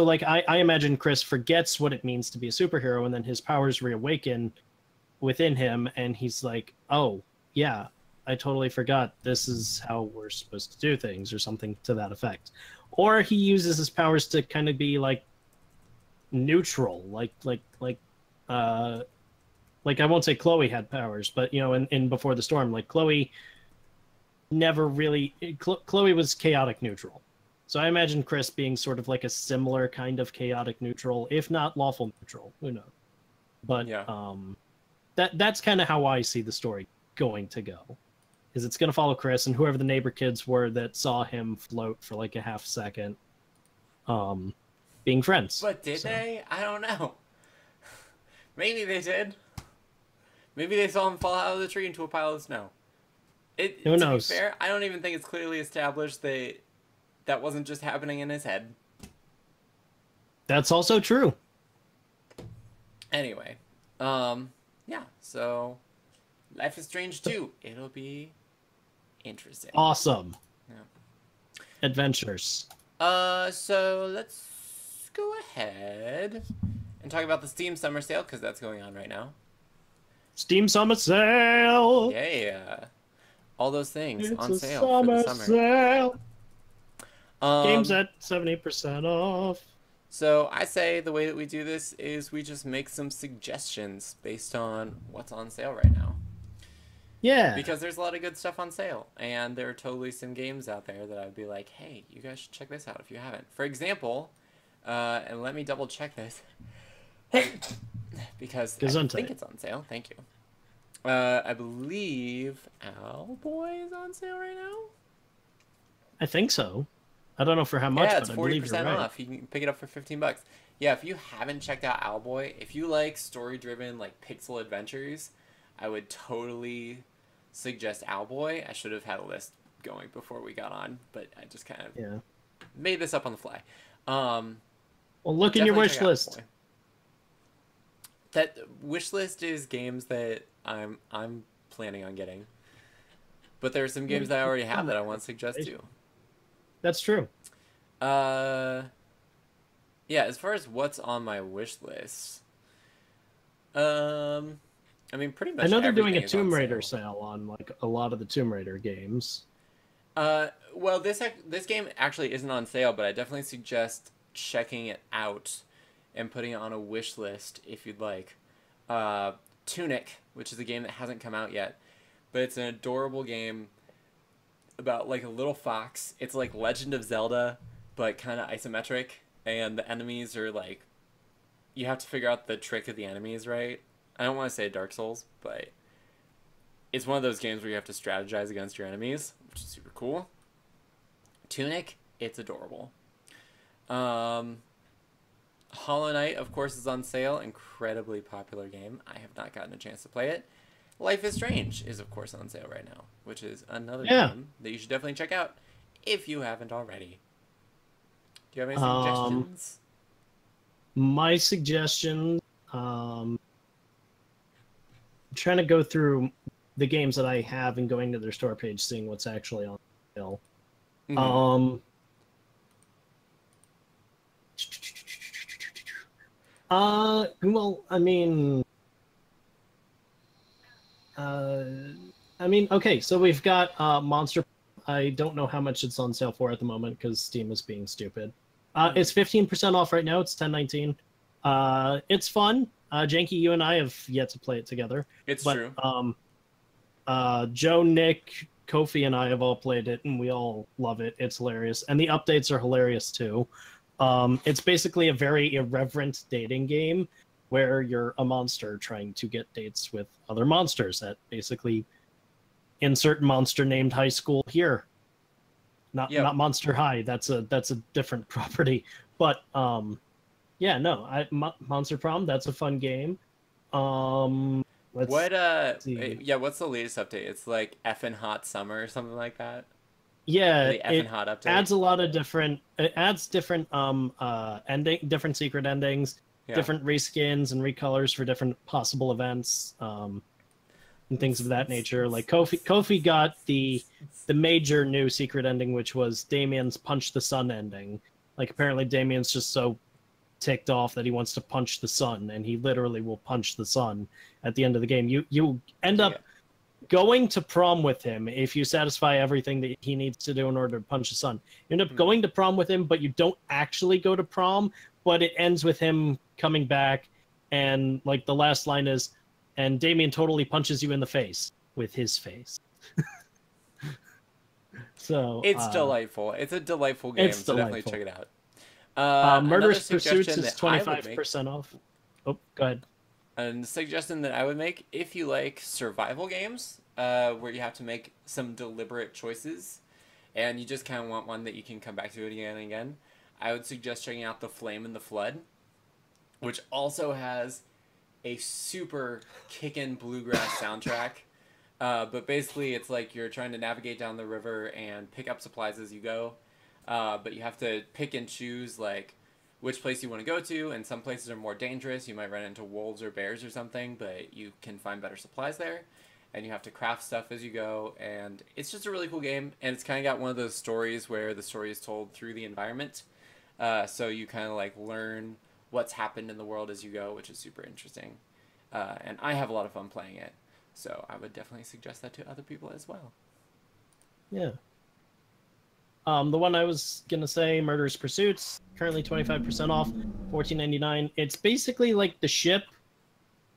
like I imagine Chris forgets what it means to be a superhero, and then his powers reawaken within him, and he's like, oh yeah, I totally forgot this is how we're supposed to do things, or something to that effect. Or he uses his powers to kind of be like neutral, like I won't say Chloe had powers, but you know, in Before the Storm, like Chloe never really Chloe was chaotic neutral. So I imagine Chris being sort of like a similar kind of chaotic neutral, if not lawful neutral. Who knows? But Yeah. That's kind of how I see the story going to go. Is it's going to follow Chris and whoever the neighbor kids were that saw him float for like a half second, being friends. But did they? I don't know. Maybe they did. Maybe they saw him fall out of the tree into a pile of snow. Who knows? To be fair, I don't even think it's clearly established that wasn't just happening in his head. That's also true. Anyway, yeah, so Life is Strange 2. It'll be interesting. Awesome. Yeah. Adventures. So let's go ahead and talk about the Steam Summer Sale, because that's going on right now. Steam Summer Sale. Yeah. All those things It's on a sale for the summer. Sale. Games at 70% off. So I say the way that we do this is we just make some suggestions based on what's on sale right now. Yeah. Because there's a lot of good stuff on sale, and there are totally some games out there that I'd be like, hey, you guys should check this out if you haven't. For example, and let me double check this, because I think it's on sale. Thank you. I believe Owlboy is on sale right now. I think so. I don't know for how much, Yeah, it's but I believe you're 40% right. off. You can pick it up for $15. Yeah, if you haven't checked out Owlboy, if you like story-driven, like, pixel adventures, I would totally suggest Owlboy. I should have had a list going before we got on, but I just kind of made this up on the fly. Well, look in your wish list. That wish list is games that I'm planning on getting. But there are some games that I already have that I want to suggest too. That's true. Yeah, as far as what's on my wish list, I mean, pretty I much know they're doing everything a is on Tomb Raider sale. sale on like a lot of the Tomb Raider games. Well, this game actually isn't on sale, but I definitely suggest checking it out and putting it on a wish list if you'd like. Uh, Tunic, which is a game that hasn't come out yet, but it's an adorable game about like a little fox. It's like Legend of Zelda, but kind of isometric, and the enemies are like you have to figure out the trick of the enemies, right? I don't want to say Dark Souls, but it's one of those games where you have to strategize against your enemies, which is super cool. Tunic, it's adorable. Um, Hollow Knight, of course, is on sale. Incredibly popular game. I have not gotten a chance to play it. Life is Strange is, of course, on sale right now, which is another Yeah. game that you should definitely check out if you haven't already. Do you have any Um, suggestions? my suggestion, I'm trying to go through the games that I have and going to their store page, seeing what's actually on sale. Mm-hmm. Um, well, uh, okay, so we've got Monster. I don't know how much it's on sale for at the moment because Steam is being stupid. Mm-hmm. It's 15% off right now. It's 10.19. It's fun. Janky, you and I have yet to play it together, It's but true. Joe, Nick, Kofi, and I have all played it, and we all love it. It's hilarious, and the updates are hilarious too. It's basically a very irreverent dating game where you're a monster trying to get dates with other monsters at basically insert monster named high school here. Yep. Not Monster High. That's a different property. But yeah, no, Monster Prom. That's a fun game. Let's What see. yeah, what's the latest update? It's like effing hot summer or something like that. Or Yeah, the effing it hot update. adds a lot of different. It adds different different secret endings, Yeah. different reskins and recolors for different possible events. And things of that nature. Like Kofi got the major new secret ending, which was Damien's Punch the Sun ending. Like apparently Damien's just so ticked off that he wants to punch the sun, and he literally will punch the sun at the end of the game. You end Yeah. up going to prom with him if you satisfy everything that he needs to do in order to punch the sun. You end up Hmm. going to prom with him, but you don't actually go to prom. But it ends with him coming back, and like the last line is, and Damien totally punches you in the face with his face. So It's delightful. It's a delightful game, it's so definitely check delightful. it out. Another Murderous Pursuits suggestion is that I would 25% make, off. Oh, go ahead. and suggestion that I would make, if you like survival games, where you have to make some deliberate choices, and you just kind of want one that you can come back to it again and again, I would suggest checking out The Flame and the Flood, which also has a super kickin' bluegrass soundtrack. But basically, it's like you're trying to navigate down the river and pick up supplies as you go. But you have to pick and choose like which place you want to go to, and some places are more dangerous. You might run into wolves or bears or something, but you can find better supplies there. And you have to craft stuff as you go, and it's just a really cool game. And it's kind of got one of those stories where the story is told through the environment, so you kind of like learn what's happened in the world as you go, which is super interesting. And I have a lot of fun playing it, so I would definitely suggest that to other people as well. Yeah. The one I was gonna say, Murderous Pursuits, currently 25% off, 14.99. It's basically like the ship.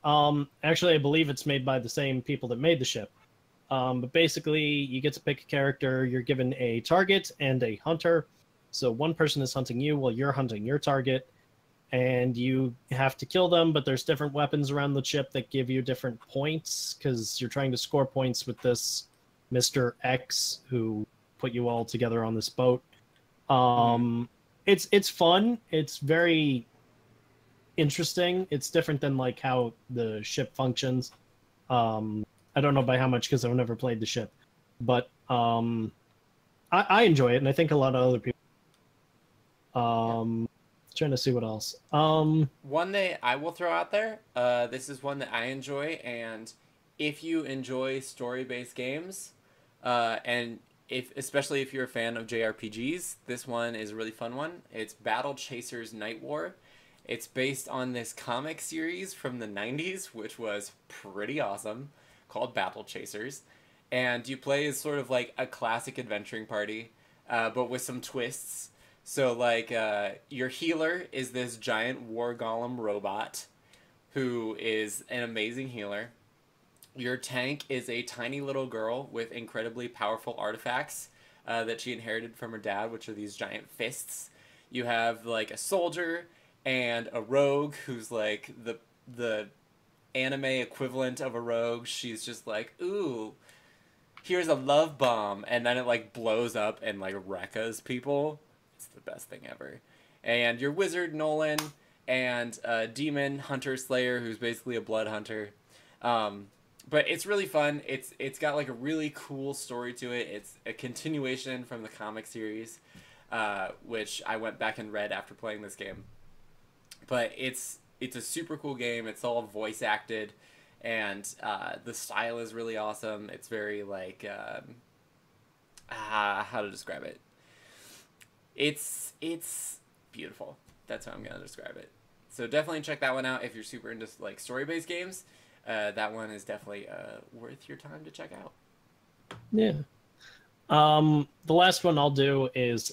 Actually, I believe it's made by the same people that made the ship. But basically, you get to pick a character. You're given a target and a hunter. So one person is hunting you while you're hunting your target, and you have to kill them. But there's different weapons around the ship that give you different points because you're trying to score points with this Mr. X who put you all together on this boat. Mm-hmm. It's fun. It's very interesting. It's different than like how the ship functions. I don't know by how much because I've never played the ship, but I enjoy it, and I think a lot of other people. Yeah. Trying to see what else. One that I will throw out there. This is one that I enjoy, and if you enjoy story-based games, and if especially if you're a fan of JRPGs, this one is a really fun one. It's Battle Chasers Night War, It's based on this comic series from the 90s, which was pretty awesome, called Battle Chasers. And you play as sort of like a classic adventuring party, but with some twists. So, like, your healer is this giant war golem robot who is an amazing healer. Your tank is a tiny little girl with incredibly powerful artifacts that she inherited from her dad, which are these giant fists. You have like a soldier and a rogue who's like the anime equivalent of a rogue. She's just like, ooh, here's a love bomb, and then it like blows up and like wreckas people. It's the best thing ever. And your wizard Nolan and a demon hunter slayer who's basically a blood hunter. But it's really fun. It's got like a really cool story to it. It's a continuation from the comic series, which I went back and read after playing this game. But it's a super cool game. It's all voice acted, and the style is really awesome. It's very like how to describe it. It's beautiful. That's how I'm gonna describe it. So definitely check that one out if you're super into like story-based games. That one is definitely worth your time to check out. Yeah. The last one I'll do is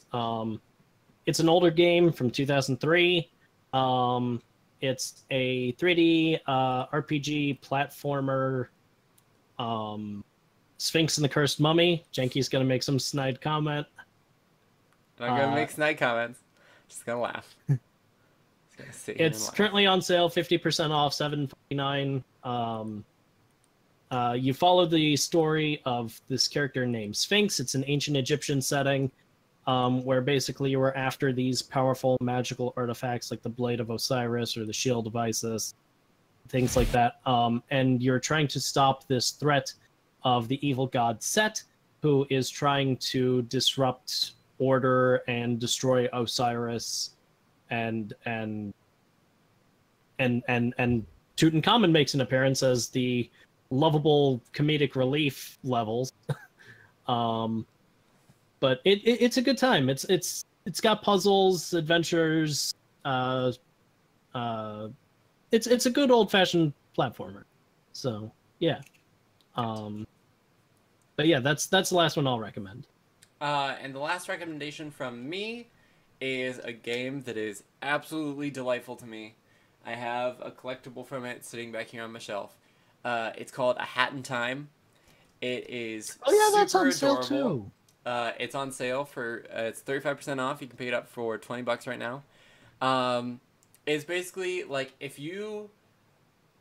it's an older game from 2003. It's a 3D RPG platformer. Sphinx and the Cursed Mummy. Jenky's gonna make some snide comment. I'm not gonna make snide comments. Just gonna laugh. It's currently on sale, 50% off, $7.49. You follow the story of this character named Sphinx. It's an ancient Egyptian setting, where basically you were after these powerful magical artifacts like the Blade of Osiris or the Shield of Isis, things like that. And you're trying to stop this threat of the evil god Set, who is trying to disrupt order and destroy Osiris, and Tutankhamun makes an appearance as the lovable comedic relief levels. But it's a good time. It's got puzzles, adventures. It's a good old fashioned platformer. So yeah. But yeah, that's the last one I'll recommend. And the last recommendation from me is a game that is absolutely delightful to me. I have a collectible from it sitting back here on my shelf. It's called A Hat in Time. It is that's on adorable. sale too. It's on sale for it's 35% off. You can pick it up for $20 right now. It's basically like if you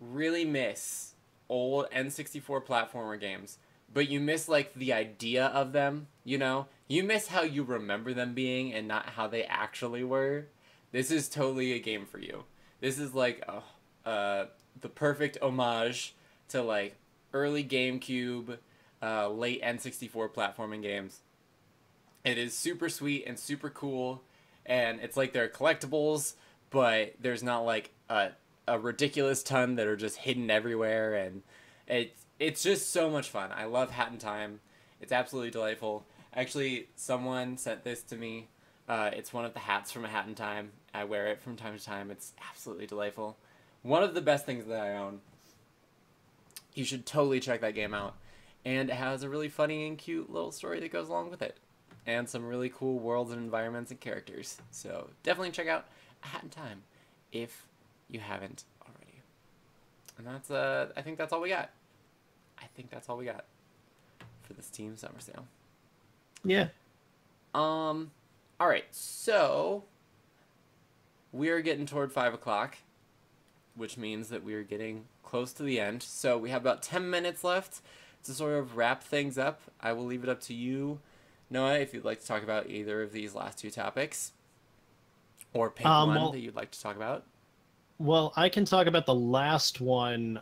really miss old N64 platformer games, but you miss like the idea of them, you miss how you remember them being and not how they actually were. This is totally a game for you. This is like the perfect homage to like early GameCube, late N64 platforming games. It is super sweet and super cool, and it's like they're collectibles, but there's not like a ridiculous ton that are just hidden everywhere, and it's just so much fun. I love Hat in Time. It's absolutely delightful. Actually, someone sent this to me. It's one of the hats from A Hat in Time. I wear it from time to time. It's absolutely delightful. One of the best things that I own. You should totally check that game out. And it has a really funny and cute little story that goes along with it. And some really cool worlds and environments and characters. So definitely check out A Hat in Time if you haven't already. And that's I think that's all we got. I think that's all we got for this Steam Summer Sale. Yeah. All right, so we are getting toward 5 o'clock, which means that we are getting close to the end. So we have about 10 minutes left to sort of wrap things up. I will leave it up to you, Noah, if you'd like to talk about either of these last two topics, or pick one that you'd like to talk about. Well, I can talk about the last one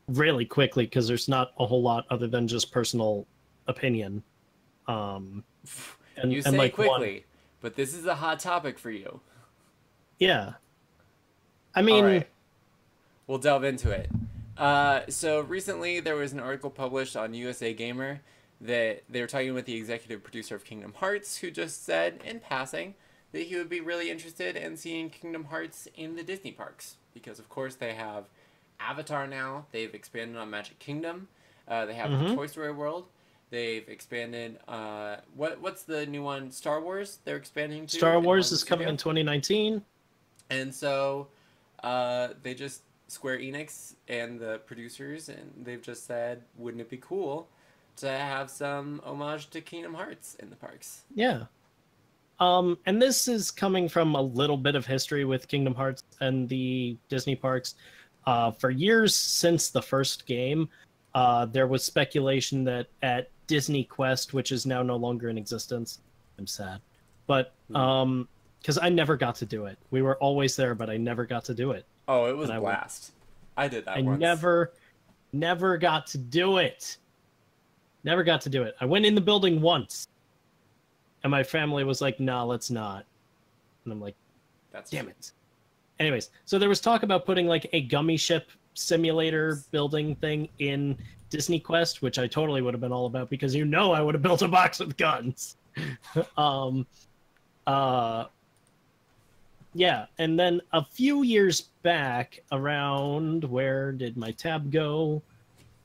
really quickly because there's not a whole lot other than just personal opinion. You say like quickly, but this is a hot topic for you. Yeah. I mean... All right. We'll delve into it. So recently there was an article published on USA Gamer that they were talking with the executive producer of Kingdom Hearts, who just said, in passing, that he would be really interested in seeing Kingdom Hearts in the Disney parks because, of course, they have Avatar now. They've expanded on Magic Kingdom. They have the Mm-hmm. Toy Story World. They've expanded. What's the new one? Star Wars. They're expanding to Star in Wars Hollywood is coming Studio. in 2019. And so, they just Square Enix and the producers, and they've just said, wouldn't it be cool to have some homage to Kingdom Hearts in the parks? Yeah. And this is coming from a little bit of history with Kingdom Hearts and the Disney parks. For years since the first game, there was speculation that at Disney Quest, which is now no longer in existence, I'm sad, but because I never got to do it. We were always there, but I never got to do it. Oh, it was And a blast. I did that I once. never got to do it. Never got to do it. I went in the building once, and my family was like, "Nah, let's not." And I'm like, That's "Damn it." Anyways, so there was talk about putting like a gummy ship simulator building thing in Disney Quest, which I totally would have been all about because I would have built a box with guns. um, yeah, and then a few years back, around where did my tab go?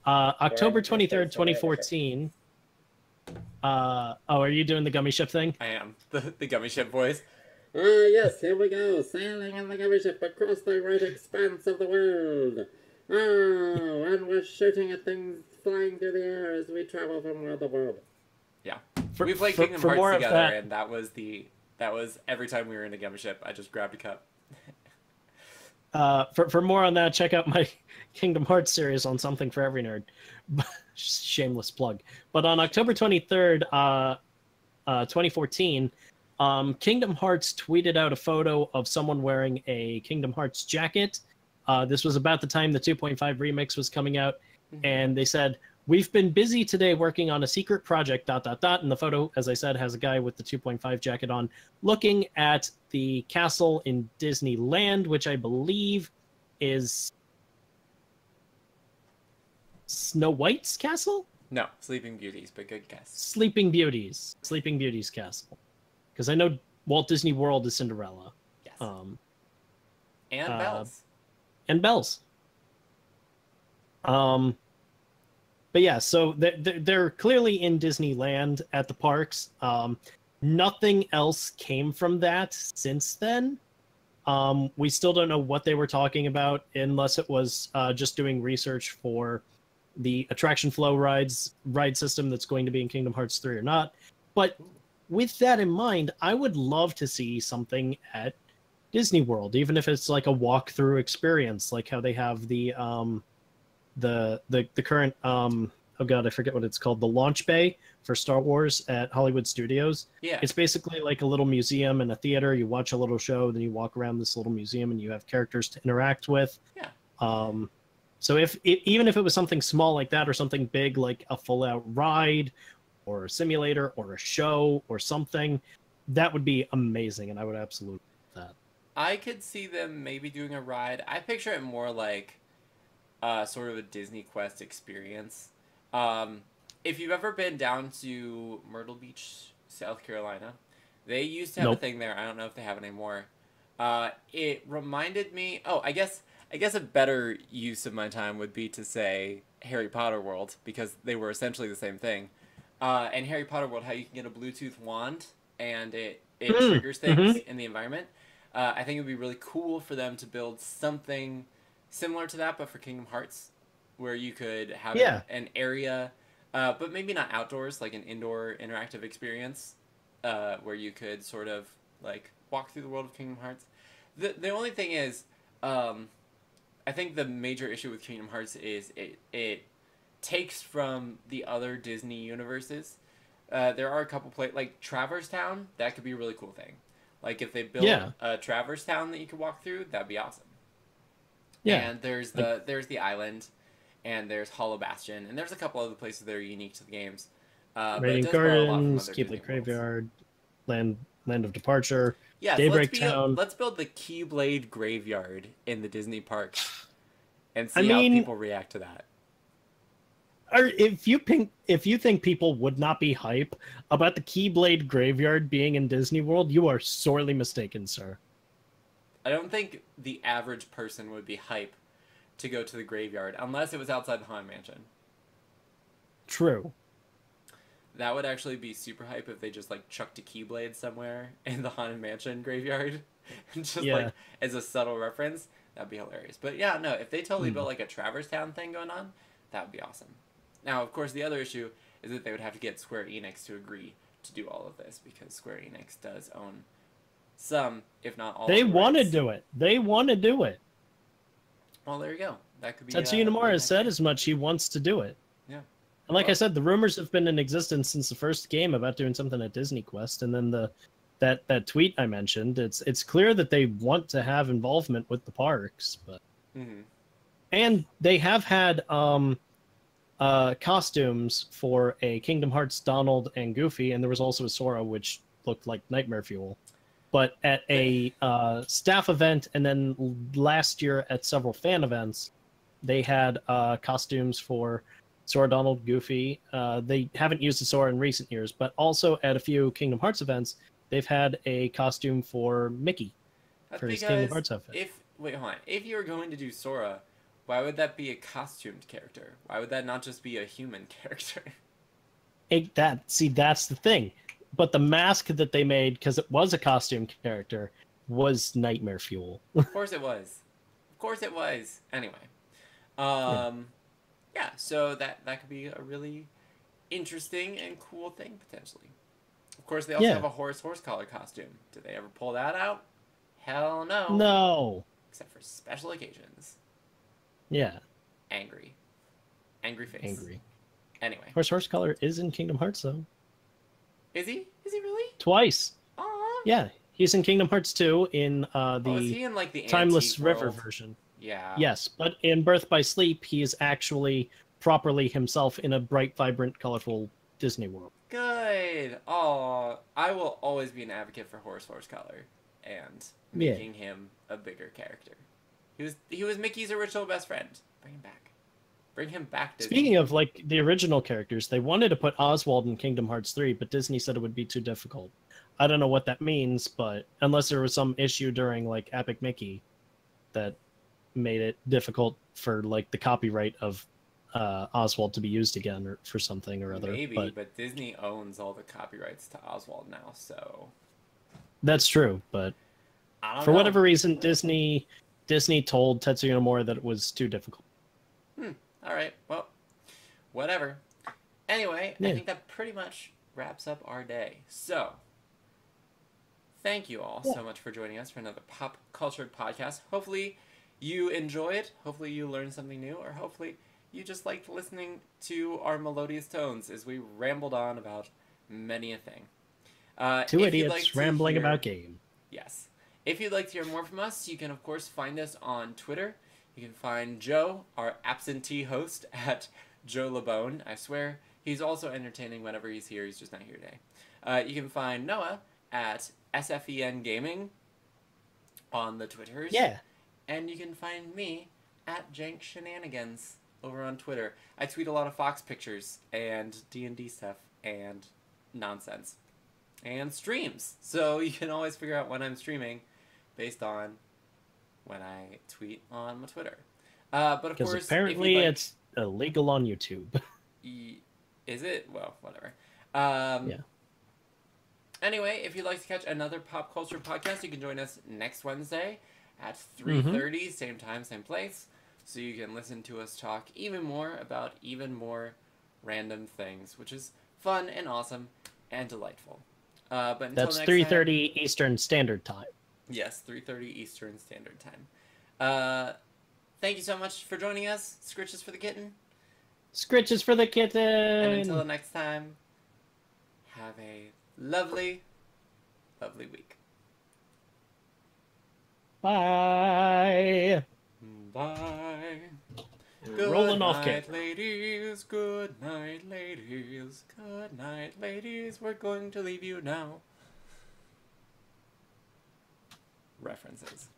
October 23rd, 2014. Are you doing the gummy ship thing? I am the gummy ship voice. Yes, here we go, sailing in the gummy ship across the great expanse of the world. Oh, and we're shooting at things flying through the air as we travel from world to world. Yeah, we played Kingdom for more Hearts of together, that- and that was every time we were in a gummy ship, I just grabbed a cup. For more on that, check out my Kingdom Hearts series on Something for Every Nerd. Shameless plug. But on October 23rd, 2014, Kingdom Hearts tweeted out a photo of someone wearing a Kingdom Hearts jacket. This was about the time the 2.5 remix was coming out, and they said, "We've been busy today working on a secret project, ... And the photo, as I said, has a guy with the 2.5 jacket on, looking at the castle in Disneyland, which I believe is Snow White's castle? No, Sleeping Beauties, but good guess. Sleeping Beauty's castle. Because I know Walt Disney World is Cinderella. Yes. And And bells. Bells. But yeah, so they're clearly in Disneyland at the parks. Nothing else came from that since then. We still don't know what they were talking about, unless it was just doing research for the attraction flow ride system that's going to be in Kingdom Hearts 3 or not. But with that in mind, I would love to see something at Disney World, even if it's like a walkthrough experience, like how they have the current oh god, I forget what it's called, the launch bay for Star Wars at Hollywood Studios. Yeah. It's basically like a little museum and a theater. You watch a little show, then you walk around this little museum and you have characters to interact with. Yeah. So even if it was something small like that, or something big like a full out ride or a simulator or a show or something, that would be amazing, and I would absolutely do that. I could see them maybe doing a ride. I picture it more like sort of a Disney Quest experience. If you've ever been down to Myrtle Beach, South Carolina, they used to have a Nope. thing there. I don't know if they have it anymore. It reminded me. Oh, I guess a better use of my time would be to say Harry Potter World, because they were essentially the same thing. And Harry Potter World, how you can get a Bluetooth wand and it triggers things in the environment. I think it would be really cool for them to build something similar to that, but for Kingdom Hearts, where you could have Yeah. an area, but maybe not outdoors, like an indoor interactive experience, where you could sort of like walk through the world of Kingdom Hearts. The only thing is, I think the major issue with Kingdom Hearts is it takes from the other Disney universes. There are a couple like Traverse Town. That could be a really cool thing. Like if they built Yeah. a Traverse Town that you could walk through, that'd be awesome. Yeah. And there's the island, and there's Hollow Bastion, and there's a couple other places that are unique to the games. But it Radiant does borrow a lot from Gardens, other Keep Disney Lake worlds. Graveyard, Land of Departure. Yes, Daybreak Town. Let's build the Keyblade Graveyard in the Disney parks, and I see how mean- people react to that. if you think people would not be hype about the Keyblade graveyard being in Disney World, you are sorely mistaken, sir. I don't think the average person would be hype to go to the graveyard unless it was outside the Haunted Mansion. True. That would actually be super hype if they just like chucked a Keyblade somewhere in the Haunted Mansion graveyard, just like as a subtle reference. That'd be hilarious. But yeah, no, if they totally built like a Traverse Town thing going on, that would be awesome. Now, of course, the other issue is that they would have to get Square Enix to agree to do all of this because Square Enix does own some, if not all. They of the want to rights. do it. They want to do it. Well, there you go. That could be. Tetsuya Nomura has said as much. He wants to do it. Yeah. And like I said, the rumors have been in existence since the first game about doing something at Disney Quest, and then that tweet I mentioned. It's clear that they want to have involvement with the parks, but and they have had costumes for a Kingdom Hearts Donald and Goofy, and there was also a Sora which looked like nightmare fuel. But at a staff event, and then last year at several fan events, they had costumes for Sora, Donald, Goofy. They haven't used the Sora in recent years, but also at a few Kingdom Hearts events, they've had a costume for Mickey for his Kingdom Hearts outfit. Wait, hold on. If you were going to do Sora, why would that be a costumed character? Why would that not just be a human character? That's the thing. But the mask that they made, because it was a costume character, was nightmare fuel. Of course it was. Of course it was. Anyway. Yeah, so that could be a really interesting and cool thing, potentially. Of course, they also have a horse collar costume. Did they ever pull that out? Hell no. No. Except for special occasions. Yeah. Angry face. Angry. Anyway. Horse collar is in Kingdom Hearts, though. Is he? Is he really? Twice. Aww. Yeah, he's in Kingdom Hearts 2 in is he in, like, the Timeless Antique River World? version. Yeah. Yes, but in Birth by Sleep, he is actually properly himself in a bright, vibrant, colorful Disney world. Good. Oh, I will always be an advocate for horse collar and making him a bigger character. He was Mickey's original best friend. Bring him back. Bring him back, Disney. Speaking of like the original characters, they wanted to put Oswald in Kingdom Hearts 3, but Disney said it would be too difficult. I don't know what that means, but unless there was some issue during like Epic Mickey that made it difficult for like the copyright of Oswald to be used again or for something or other. Maybe, but Disney owns all the copyrights to Oswald now, so that's true. But for whatever reason, Disney told Tetsuya Nomura that it was too difficult. All right. Well, whatever. Anyway, I think that pretty much wraps up our day. So, thank you all so much for joining us for another Pop Cultured podcast. Hopefully you enjoyed. Hopefully you learned something new, or hopefully you just liked listening to our melodious tones as we rambled on about many a thing. Two idiots rambling about game. Yes. If you'd like to hear more from us, you can, of course, find us on Twitter. You can find Joe, our absentee host, at Joe LeBone. I swear, he's also entertaining whenever he's here. He's just not here today. You can find Noah at SFEN Gaming on the Twitters. Yeah. And you can find me at Jank Shenanigans over on Twitter. I tweet a lot of Fox pictures and D&D stuff and nonsense. And streams. So you can always figure out when I'm streaming based on when I tweet on my Twitter. But of course, apparently it's illegal on YouTube. Is it? Well, whatever. Yeah. Anyway, if you'd like to catch another pop culture podcast, you can join us next Wednesday at 3:30, same time, same place, so you can listen to us talk even more about even more random things, which is fun and awesome and delightful. But until that's next 3:30 Eastern Standard Time. Yes, 3:30 Eastern Standard Time. Thank you so much for joining us. Scritches for the kitten. Scritches for the kitten. And until the next time, have a lovely, lovely week. Bye. Bye. Rolling off camera. Ladies. Good night, ladies. Good night, ladies. We're going to leave you now. References.